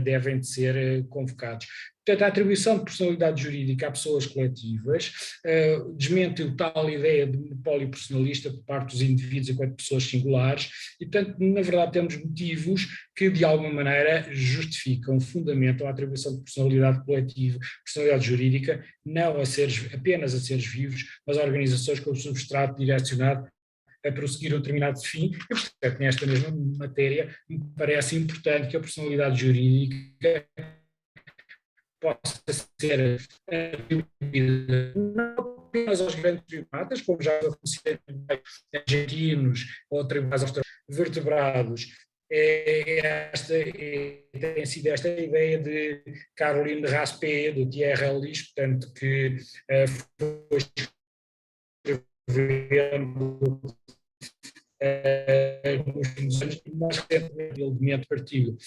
devem de ser convocados. Portanto, a atribuição de personalidade jurídica a pessoas coletivas desmente o tal ideia de monopólio personalista por parte dos indivíduos enquanto pessoas singulares e, portanto, na verdade temos motivos que de alguma maneira justificam, fundamentam a atribuição de personalidade coletiva, personalidade jurídica, não apenas a seres vivos, mas a organizações com o substrato direcionado a prosseguir um determinado fim. E, portanto, nesta mesma matéria, me parece importante que a personalidade jurídica possa ser atribuída não apenas aos grandes primatas, como já aconteceu em argentinos ou tribunais vertebrados. Tem sido esta ideia de Caroline Raspe, do Thierry Ellis, portanto, que foi escrevendo nos últimos anos, mais recentemente, elemento artigo.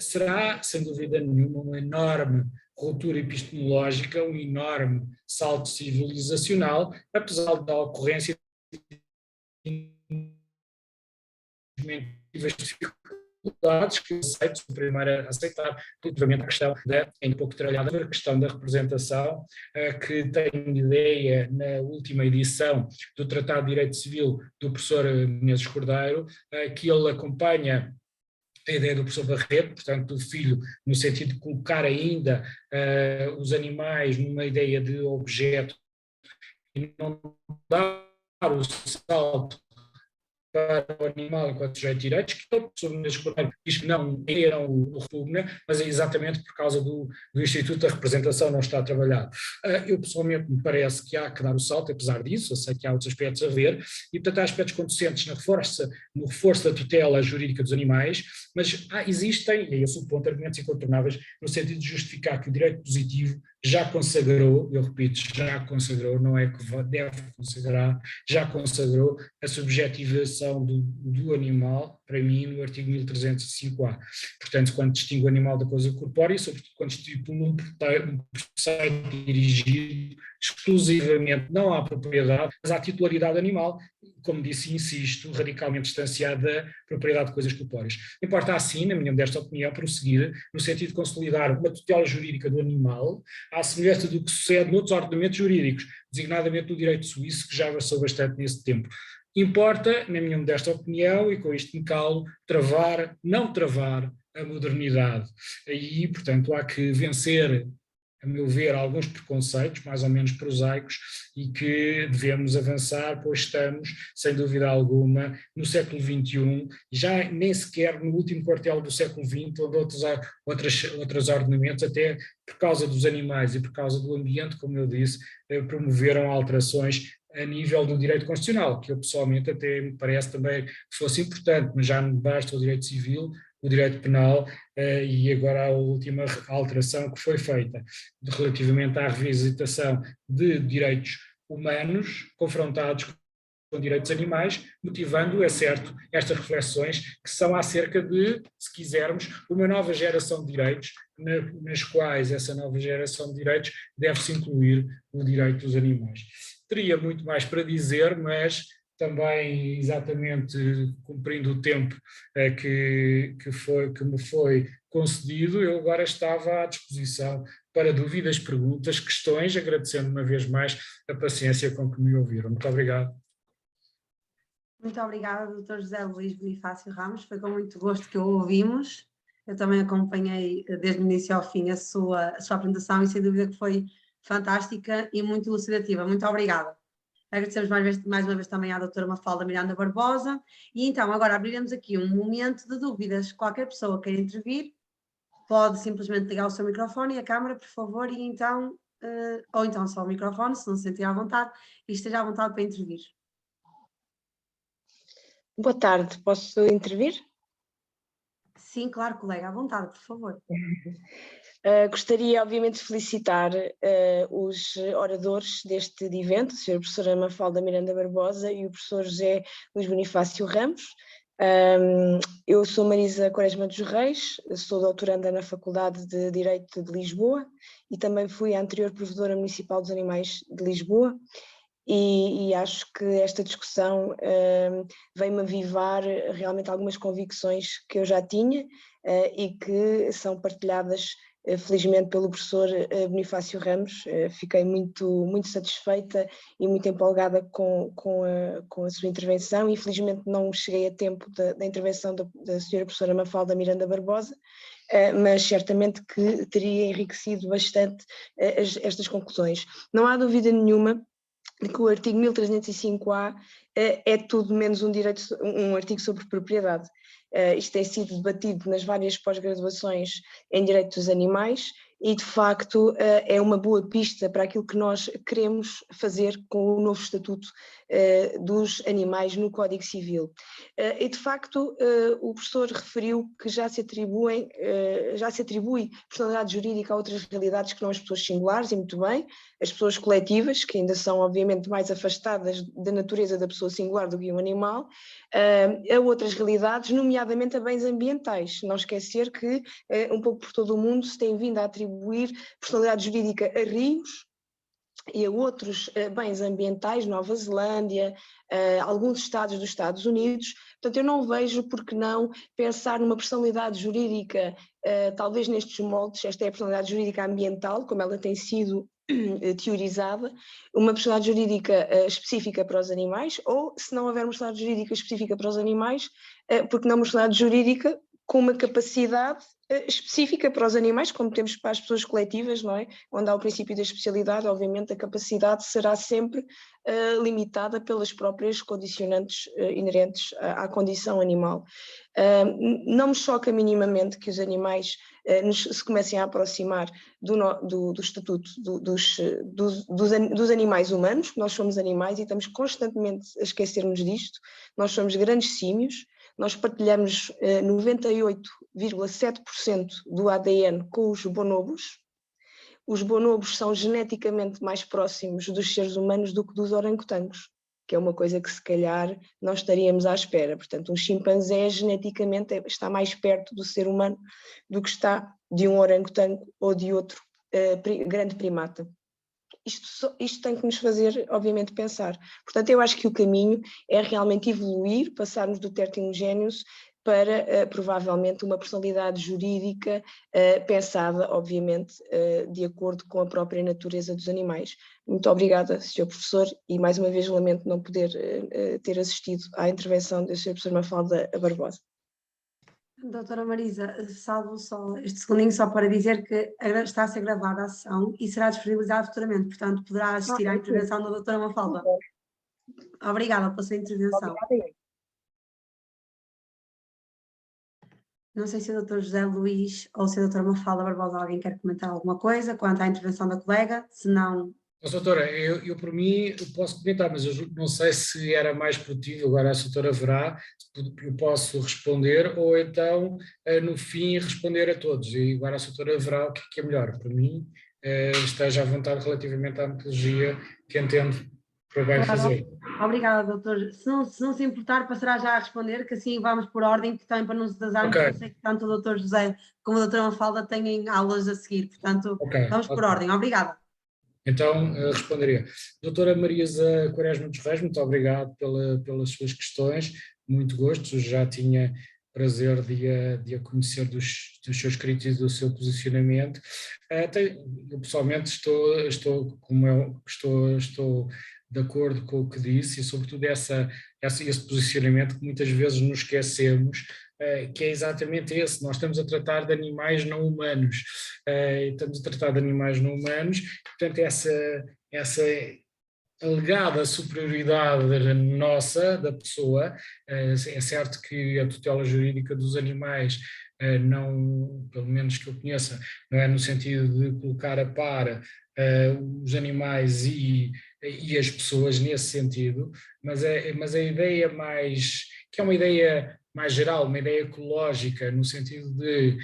Será, sem dúvida nenhuma, uma enorme ruptura epistemológica, um enorme salto civilizacional, apesar da ocorrência de dificuldades que eu aceito, primeiro a aceitar, relativamente à questão ainda pouco tralhada, a questão da representação, que tenho ideia na última edição do Tratado de Direito Civil do professor Menezes Cordeiro, que ele acompanha a ideia do professor Barreto, portanto do filho, no sentido de colocar ainda os animais numa ideia de objeto e não dar o salto para o animal enquanto sujeito de direitos, que o professor Menezes Cordeiro diz que não o repugna, mas é exatamente por causa do Instituto da Representação não está trabalhado. Eu pessoalmente me parece que há que dar o salto, apesar disso, eu sei que há outros aspectos a ver, e portanto há aspectos consistentes no reforço da tutela jurídica dos animais, mas existem, e é esse o ponto, argumentos incontornáveis, no sentido de justificar que o direito positivo já consagrou, eu repito, já consagrou, não é que deve consagrar, já consagrou a subjetivação do animal, para mim, no artigo 1305A. Portanto, quando distingue o animal da coisa corpórea, e sobretudo quando estipula um preceito dirigido exclusivamente não à propriedade, mas à titularidade animal, como disse, insisto, radicalmente distanciada da propriedade de coisas corpóreas. Importa assim, na minha modesta opinião, prosseguir no sentido de consolidar uma tutela jurídica do animal, à semelhança do que sucede noutros ordenamentos jurídicos, designadamente no direito suíço, que já avançou bastante nesse tempo. Importa, na minha modesta opinião, e com isto me calo, não travar a modernidade. E, portanto, há que vencer, a meu ver, alguns preconceitos mais ou menos prosaicos e que devemos avançar, pois estamos, sem dúvida alguma, no século XXI, já nem sequer no último quartel do século XX, onde outros ordenamentos, até por causa dos animais e por causa do ambiente, como eu disse, promoveram alterações a nível do direito constitucional, que eu pessoalmente até me parece também que fosse importante, mas já não basta o direito civil, o direito penal e agora a última alteração que foi feita relativamente à revisitação de direitos humanos confrontados com direitos animais, motivando, é certo, estas reflexões que são acerca de, se quisermos, uma nova geração de direitos, nas quais essa nova geração de direitos deve-se incluir o direito dos animais. Teria muito mais para dizer, mas também exatamente cumprindo o tempo que me foi concedido, eu agora estava à disposição para dúvidas, perguntas, questões, agradecendo uma vez mais a paciência com que me ouviram. Muito obrigado. Muito obrigada, Dr. José Luís Bonifácio Ramos, foi com muito gosto que o ouvimos. Eu também acompanhei desde o início ao fim a sua apresentação e sem dúvida que foi fantástica e muito elucidativa. Muito obrigada. Agradecemos mais uma vez também à doutora Mafalda Miranda Barbosa. E então, agora abriremos aqui um momento de dúvidas. Qualquer pessoa queira intervir, pode simplesmente ligar o seu microfone e a câmara, por favor, e então, ou então só o microfone, se não se sentir à vontade, e esteja à vontade para intervir. Boa tarde, posso intervir? Sim, claro, colega, à vontade, por favor. Gostaria, obviamente, de felicitar os oradores deste evento, a senhora professora Mafalda Miranda Barbosa e o professor José Luís Bonifácio Ramos. Eu sou Marisa Quaresma dos Reis, sou doutoranda na Faculdade de Direito de Lisboa e também fui a anterior provedora municipal dos animais de Lisboa. e acho que esta discussão veio-me avivar realmente algumas convicções que eu já tinha e que são partilhadas felizmente pelo professor Bonifácio Ramos. Fiquei muito satisfeita e muito empolgada com a sua intervenção. Infelizmente não cheguei a tempo da intervenção da senhora professora Mafalda Miranda Barbosa, mas certamente que teria enriquecido bastante estas conclusões. Não há dúvida nenhuma de que o artigo 1305A é tudo menos um artigo sobre propriedade. Isto tem sido debatido nas várias pós-graduações em Direito dos Animais e, de facto, é uma boa pista para aquilo que nós queremos fazer com o novo Estatuto dos Animais no Código Civil. E, de facto, o professor referiu que já se atribui personalidade jurídica a outras realidades que não as pessoas singulares, e muito bem, as pessoas coletivas, que ainda são, obviamente, mais afastadas da natureza da pessoa singular do que um animal, a outras realidades, nomeadamente a bens ambientais. Não esquecer que, um pouco por todo o mundo, se tem vindo a atribuir personalidade jurídica a rios e a outros bens ambientais, Nova Zelândia, alguns estados dos Estados Unidos. Portanto, eu não vejo por que não pensar numa personalidade jurídica, talvez nestes moldes. Esta é a personalidade jurídica ambiental, como ela tem sido teorizada, uma personalidade jurídica específica para os animais, ou, se não houver uma personalidade jurídica específica para os animais, porque não uma personalidade jurídica com uma capacidade específica para os animais, como temos para as pessoas coletivas, não é? Onde há o princípio da especialidade, obviamente a capacidade será sempre limitada pelas próprias condicionantes inerentes à condição animal. Não me choca minimamente que os animais se comecem a aproximar do estatuto dos animais humanos. Nós somos animais e estamos constantemente a esquecermos disto. Nós somos grandes símios. Nós partilhamos 98,7% do ADN com os bonobos. Os bonobos são geneticamente mais próximos dos seres humanos do que dos orangotangos, que é uma coisa que se calhar não estaríamos à espera. Portanto, um chimpanzé geneticamente está mais perto do ser humano do que está de um orangotango ou de outro grande primata. Isto tem que nos fazer, obviamente, pensar. Portanto, eu acho que o caminho é realmente evoluir, passarmos do tertium genius para, provavelmente, uma personalidade jurídica pensada, obviamente, de acordo com a própria natureza dos animais. Muito obrigada, Sr. Professor, e mais uma vez lamento não poder ter assistido à intervenção da Sra. Professora Mafalda Barbosa. Doutora Marisa, salvo só este segundinho só para dizer que está a ser gravada a sessão e será disponibilizada futuramente, portanto poderá assistir à intervenção da doutora Mafalda. Obrigada pela sua intervenção. Obrigada. Não sei se o doutor José Luís ou se a doutora Mafalda Barbosa alguém quer comentar alguma coisa quanto à intervenção da colega, se não... Doutora, eu por mim eu posso comentar, mas eu não sei se era mais produtivo, agora a doutora verá, eu posso responder ou então no fim responder a todos, e agora a doutora verá o que é melhor. Para mim, esteja à vontade relativamente à metodologia que entendo para bem fazer. Obrigada, doutor. Se não se importar, passará já a responder, que assim vamos por ordem, que também para não se atrasarmos, okay. Eu sei que tanto o doutor José como a doutora Mafalda têm aulas a seguir, portanto vamos por ordem. Obrigada. Então, responderia. Doutora Marisa Quaresma dos Reis, muito obrigado pelas suas questões, muito gosto, já tinha prazer de a conhecer dos seus escritos e do seu posicionamento. Eu pessoalmente estou de acordo com o que disse e sobretudo esse posicionamento que muitas vezes nos esquecemos, que é exatamente esse. Nós estamos a tratar de animais não humanos, portanto essa alegada superioridade nossa, da pessoa, é certo que a tutela jurídica dos animais não, pelo menos que eu conheça, não é no sentido de colocar a par os animais e as pessoas nesse sentido, mas a ideia que é uma ideia mais geral, uma ideia ecológica, no sentido de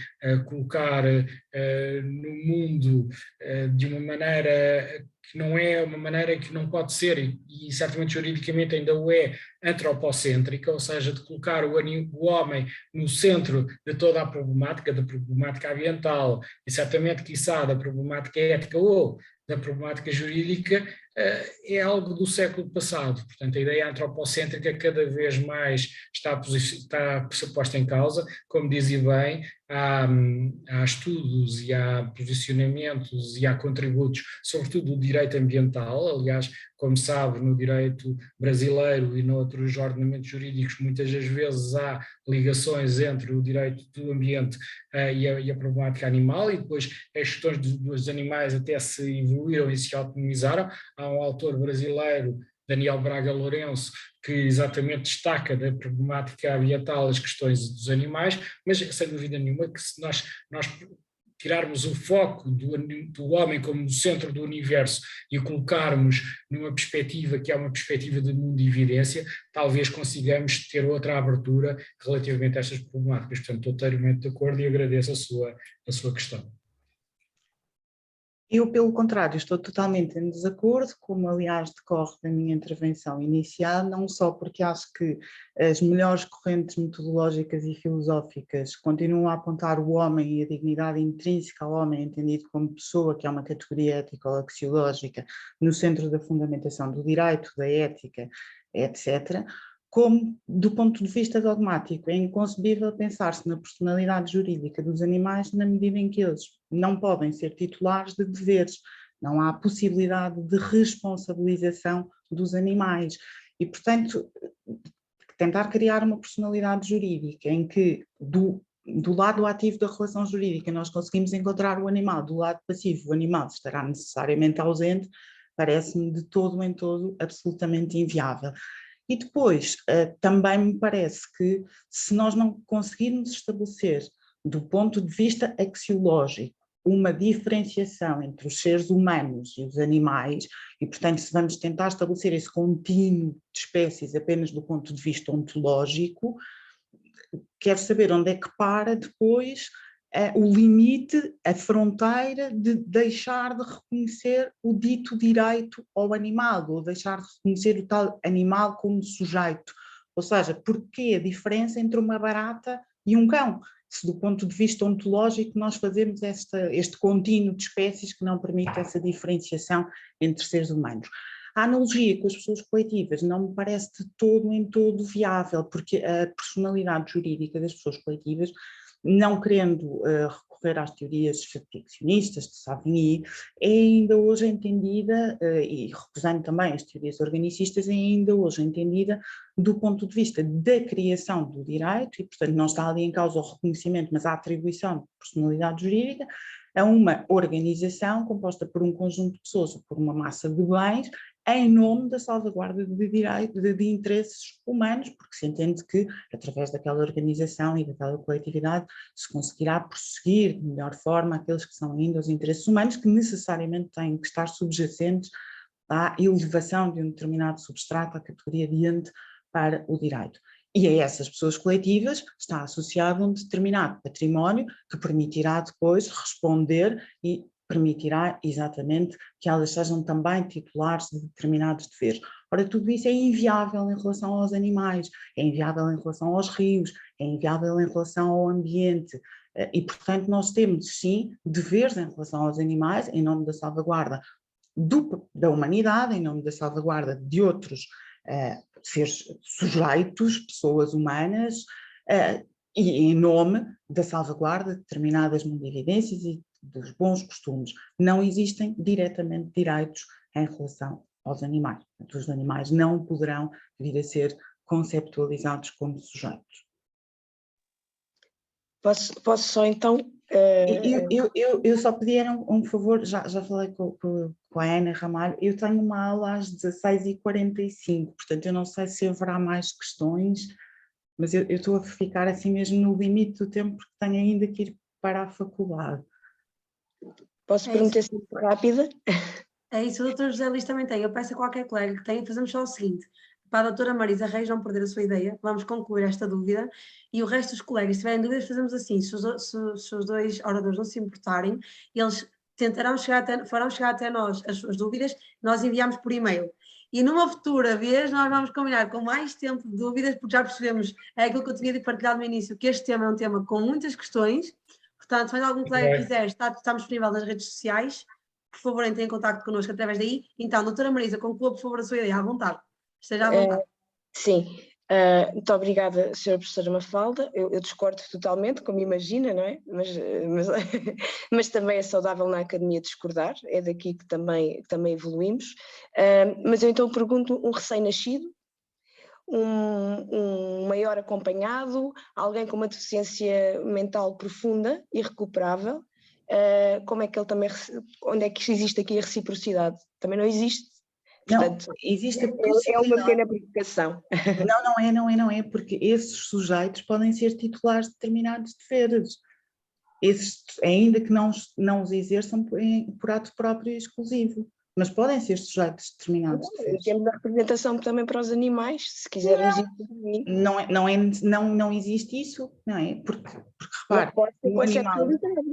colocar no mundo de uma maneira que não é uma maneira que não pode ser, e certamente juridicamente ainda o é, antropocêntrica, ou seja, de colocar o homem no centro de toda a problemática, da problemática ambiental, e certamente, quiçá, da problemática ética ou da problemática jurídica é algo do século passado. Portanto, a ideia antropocêntrica cada vez mais está posta em causa. Como dizia bem, há estudos e há posicionamentos e há contributos, sobretudo do direito ambiental. Aliás, como sabe, no direito brasileiro e noutros ordenamentos jurídicos, muitas das vezes há ligações entre o direito do ambiente e a problemática animal, e depois as questões dos animais até se evoluíram e se autonomizaram. Há um autor brasileiro, Daniel Braga Lourenço, que exatamente destaca da problemática ambiental as questões dos animais, mas sem dúvida nenhuma que se nós tirarmos o foco do homem como centro do universo e o colocarmos numa perspectiva que é uma perspectiva de mundo de evidência, talvez consigamos ter outra abertura relativamente a estas problemáticas. Portanto, estou inteiramente de acordo e agradeço a sua questão. Eu, pelo contrário, estou totalmente em desacordo, como aliás decorre da minha intervenção inicial, não só porque acho que as melhores correntes metodológicas e filosóficas continuam a apontar o homem e a dignidade intrínseca ao homem, entendido como pessoa, que é uma categoria ética ou axiológica, no centro da fundamentação do direito, da ética, etc., como, do ponto de vista dogmático, é inconcebível pensar-se na personalidade jurídica dos animais na medida em que eles não podem ser titulares de deveres, não há possibilidade de responsabilização dos animais e, portanto, tentar criar uma personalidade jurídica em que do lado ativo da relação jurídica nós conseguimos encontrar o animal, do lado passivo o animal estará necessariamente ausente, parece-me de todo em todo absolutamente inviável. E depois, também me parece que se nós não conseguirmos estabelecer, do ponto de vista axiológico, uma diferenciação entre os seres humanos e os animais, e portanto se vamos tentar estabelecer esse contínuo de espécies apenas do ponto de vista ontológico, quero saber onde é que para depois o limite, a fronteira de deixar de reconhecer o dito direito ao animal, ou deixar de reconhecer o tal animal como sujeito. Ou seja, porquê a diferença entre uma barata e um cão? Se do ponto de vista ontológico nós fazemos este contínuo de espécies que não permite essa diferenciação entre seres humanos. A analogia com as pessoas coletivas não me parece de todo em todo viável, porque a personalidade jurídica das pessoas coletivas, não querendo recorrer às teorias ficcionistas de Savigny, é ainda hoje entendida, e recusando também as teorias organicistas, é ainda hoje entendida do ponto de vista da criação do direito, e portanto não está ali em causa o reconhecimento, mas a atribuição de personalidade jurídica a uma organização composta por um conjunto de pessoas ou por uma massa de bens, em nome da salvaguarda de direitos, de interesses humanos, porque se entende que, através daquela organização e daquela coletividade, se conseguirá prosseguir de melhor forma aqueles que são ainda os interesses humanos, que necessariamente têm que estar subjacentes à elevação de um determinado substrato, à categoria de ente para o direito. E a essas pessoas coletivas está associado um determinado património que permitirá depois responder e permitirá exatamente que elas sejam também titulares de determinados deveres. Ora, tudo isso é inviável em relação aos animais, é inviável em relação aos rios, é inviável em relação ao ambiente e, portanto, nós temos sim deveres em relação aos animais em nome da salvaguarda da humanidade, em nome da salvaguarda de outros seres sujeitos, pessoas humanas, e em nome da salvaguarda de determinadas mundividências e dos bons costumes. Não existem diretamente direitos em relação aos animais. Os animais não poderão vir a ser conceptualizados como sujeitos. Posso só então... Eu só pedi um favor, já falei com a Ana Ramalho, eu tenho uma aula às 16h45, portanto eu não sei se haverá mais questões, mas eu estou a ficar assim mesmo no limite do tempo porque tenho ainda que ir para a faculdade. Posso perguntar se é rápida? É isso, o Dr. José Luís também tem. Eu peço a qualquer colega que tenha, fazemos só o seguinte: para a doutora Marisa Reis não perder a sua ideia, vamos concluir esta dúvida e o resto dos colegas, se tiverem dúvidas, fazemos assim: se os dois oradores não se importarem, eles farão chegar até nós as suas dúvidas, nós enviamos por e-mail. E numa futura vez nós vamos combinar com mais tempo de dúvidas, porque já percebemos aquilo que eu tinha partilhado no início, que este tema é um tema com muitas questões. Portanto, se algum colega quiser, estamos disponível nas redes sociais, por favor, entrem em contacto connosco através daí. Então, doutora Marisa, conclua, por favor, a sua ideia, à vontade. Esteja à vontade. Sim, muito obrigada, Sra. Professora Mafalda. Eu discordo totalmente, como imagina, não é? Mas também é saudável na academia discordar, é daqui que também evoluímos. Mas eu então pergunto, um recém-nascido, um maior acompanhado, alguém com uma deficiência mental profunda e recuperável, como é que ele também, onde é que existe aqui a reciprocidade? Também não existe. Portanto, não, existe a é uma pequena provocação. Não é, porque esses sujeitos podem ser titulares de determinados deveres. Esses, ainda que não os exerçam por ato próprio e exclusivo, mas podem ser sujeitos de determinados deveres. Temos a representação também para os animais, se quisermos ir por aí. Não existe isso, não é? Porque repare, um animal...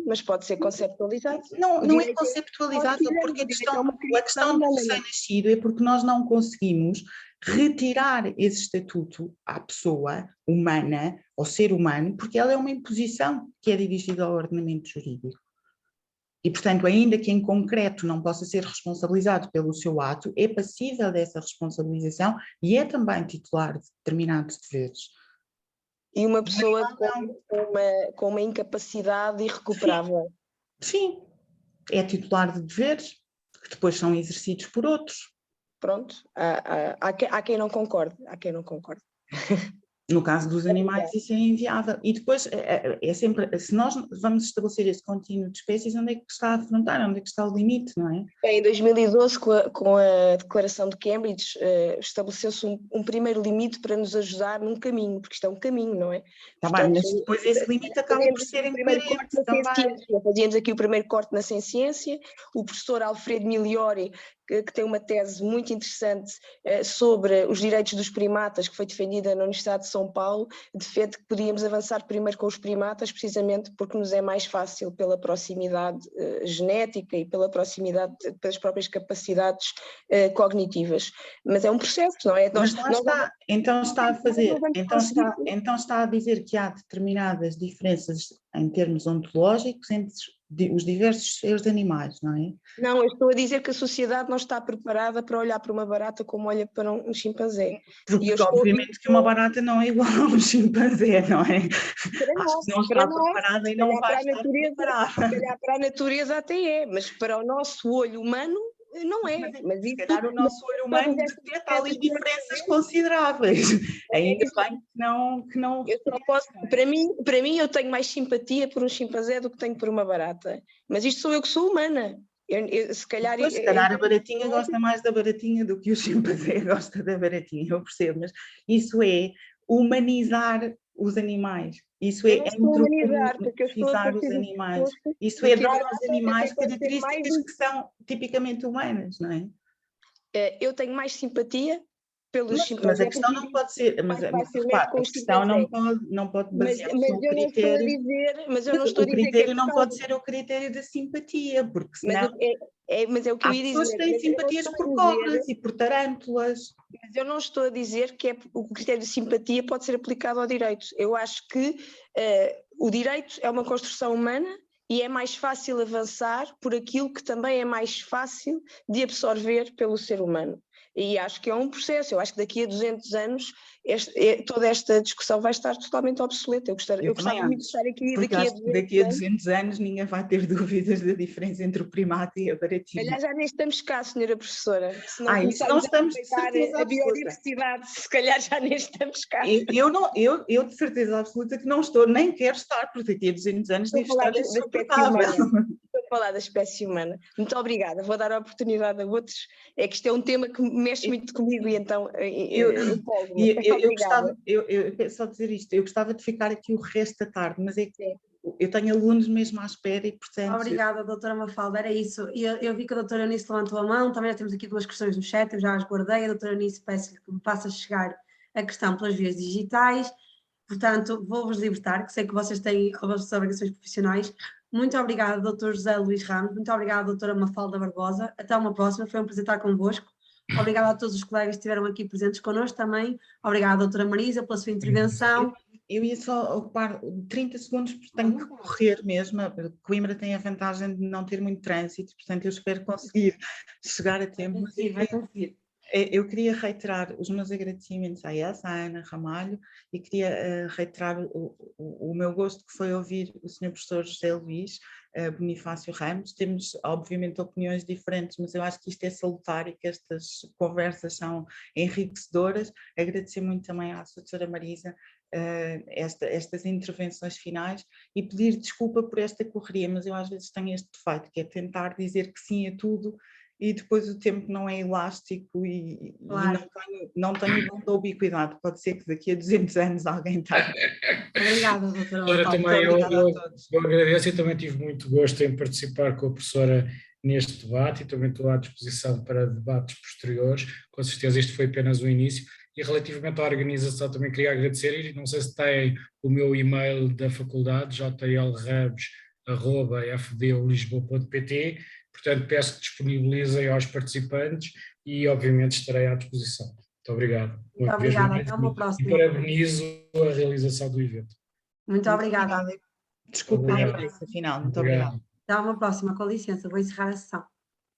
Mas pode ser conceptualizado. Não é conceptualizado, porque a questão do recém-nascido é porque nós não conseguimos retirar esse estatuto à pessoa humana, ao ser humano, porque ela é uma imposição que é dirigida ao ordenamento jurídico. E, portanto, ainda que em concreto não possa ser responsabilizado pelo seu ato, é passível dessa responsabilização e é também titular de determinados deveres. E uma pessoa com uma incapacidade irrecuperável. Sim, é titular de deveres, que depois são exercidos por outros. Pronto, há quem não concorde, No caso dos animais, isso é inviável. E depois, é sempre, se nós vamos estabelecer esse contínuo de espécies, onde é que está a fronteira, onde é que está o limite, não é? Em 2012, com a Declaração de Cambridge, estabeleceu-se um primeiro limite para nos ajudar num caminho, porque isto é um caminho, não é? Portanto, mas depois esse limite acaba por ser incoerente também. Fazíamos aqui o primeiro corte na ciência, o professor Alfredo Migliori, que tem uma tese muito interessante sobre os direitos dos primatas, que foi defendida na Universidade de São Paulo, defende que podíamos avançar primeiro com os primatas, precisamente porque nos é mais fácil pela proximidade genética e pela proximidade das próprias capacidades cognitivas. Mas é um processo, não é? Então está a dizer que há determinadas diferenças em termos ontológicos entre os diversos seres animais, não é? Não, eu estou a dizer que a sociedade não está preparada para olhar para uma barata como olha para um chimpanzé. Porque obviamente que uma barata não é igual a um chimpanzé, não é? Acho que não está preparada e não vai estar preparada. Se calhar para a natureza até é, mas para o nosso olho humano não é. Mas se calhar o nosso olho humano detecta ali diferenças consideráveis. Ainda bem que não... Eu só posso, para mim eu tenho mais simpatia por um chimpanzé do que tenho por uma barata. Mas isto sou eu que sou humana. Se calhar a baratinha gosta mais da baratinha do que o chimpanzé gosta da baratinha, eu percebo, mas isso é humanizar os animais. Isso é antropomorfizar os animais. Isso é dar aos animais características que são tipicamente humanas, não é? Eu tenho mais simpatia pelos chimpanzés. Mas a questão não pode ser, mas a questão não pode basear-se no critério. Mas eu não estou a dizer que o critério não pode ser o critério da simpatia, porque senão mas é o que eu ia dizer. As pessoas têm simpatias por cobras e por tarântulas. Mas eu não estou a dizer que o critério de simpatia pode ser aplicado ao direito. Eu acho que o direito é uma construção humana e é mais fácil avançar por aquilo que também é mais fácil de absorver pelo ser humano. E acho que é um processo. Eu acho que daqui a 200 anos toda esta discussão vai estar totalmente obsoleta. Eu gostava muito de estar aqui daqui a 200 anos ninguém vai ter dúvidas da diferença entre o primata e a baratinha. Calhar já nem estamos cá, senhora professora. Se não isso não estamos de certeza a biodiversidade, se calhar já nem estamos cá. Eu de certeza absoluta que não estou, nem quero estar, porque daqui a 200 anos devo estar insuportável. Estou a falar da espécie humana. Muito obrigada. Vou dar a oportunidade a outros. É que isto é um tema que mexe muito comigo e então eu quero só dizer isto, eu gostava de ficar aqui o resto da tarde, mas é que eu tenho alunos mesmo à espera e portanto... Obrigada, doutora Mafalda, era isso. Eu vi que a doutora Eunice levantou a mão, também já temos aqui 2 questões no chat, eu já as guardei, a doutora Eunice peço-lhe que me faça chegar a questão pelas vias digitais, portanto vou-vos libertar, que sei que vocês têm as vossas obrigações profissionais. Muito obrigada, doutor José Luís Ramos, muito obrigada, doutora Mafalda Barbosa, até uma próxima, foi um prazer estar convosco. Obrigada a todos os colegas que estiveram aqui presentes connosco também. Obrigada, doutora Marisa, pela sua intervenção. Eu ia só ocupar 30 segundos porque tenho que correr mesmo. Coimbra tem a vantagem de não ter muito trânsito, portanto eu espero conseguir chegar a tempo. Vai conseguir. Eu queria reiterar os meus agradecimentos à Elsa, à Ana Ramalho, e queria reiterar o meu gosto que foi ouvir o Sr. Professor José Luís Bonifácio Ramos. Temos, obviamente, opiniões diferentes, mas eu acho que isto é salutar e que estas conversas são enriquecedoras. Agradecer muito também à Sra. Marisa estas intervenções finais e pedir desculpa por esta correria, mas eu às vezes tenho este defeito, que é tentar dizer que sim a tudo, e depois o tempo não é elástico Claro. e não tenho o dom da ubiquidade. Pode ser que daqui a 200 anos alguém tenha. Obrigada, doutora. Ora, também eu todos. agradeço e também tive muito gosto em participar com a professora neste debate e também estou à disposição para debates posteriores. Com certeza isto foi apenas o início. E relativamente à organização também queria agradecer, e não sei se tem o meu e-mail da faculdade, jlrabes@fdulisboa.pt, portanto peço que disponibilizem aos participantes e obviamente estarei à disposição. Muito obrigado. Muito obrigada, até uma próxima. E parabenizo a realização do evento. Muito obrigada. Desculpem a pressa final. Muito obrigada. Até uma próxima, com licença, vou encerrar a sessão.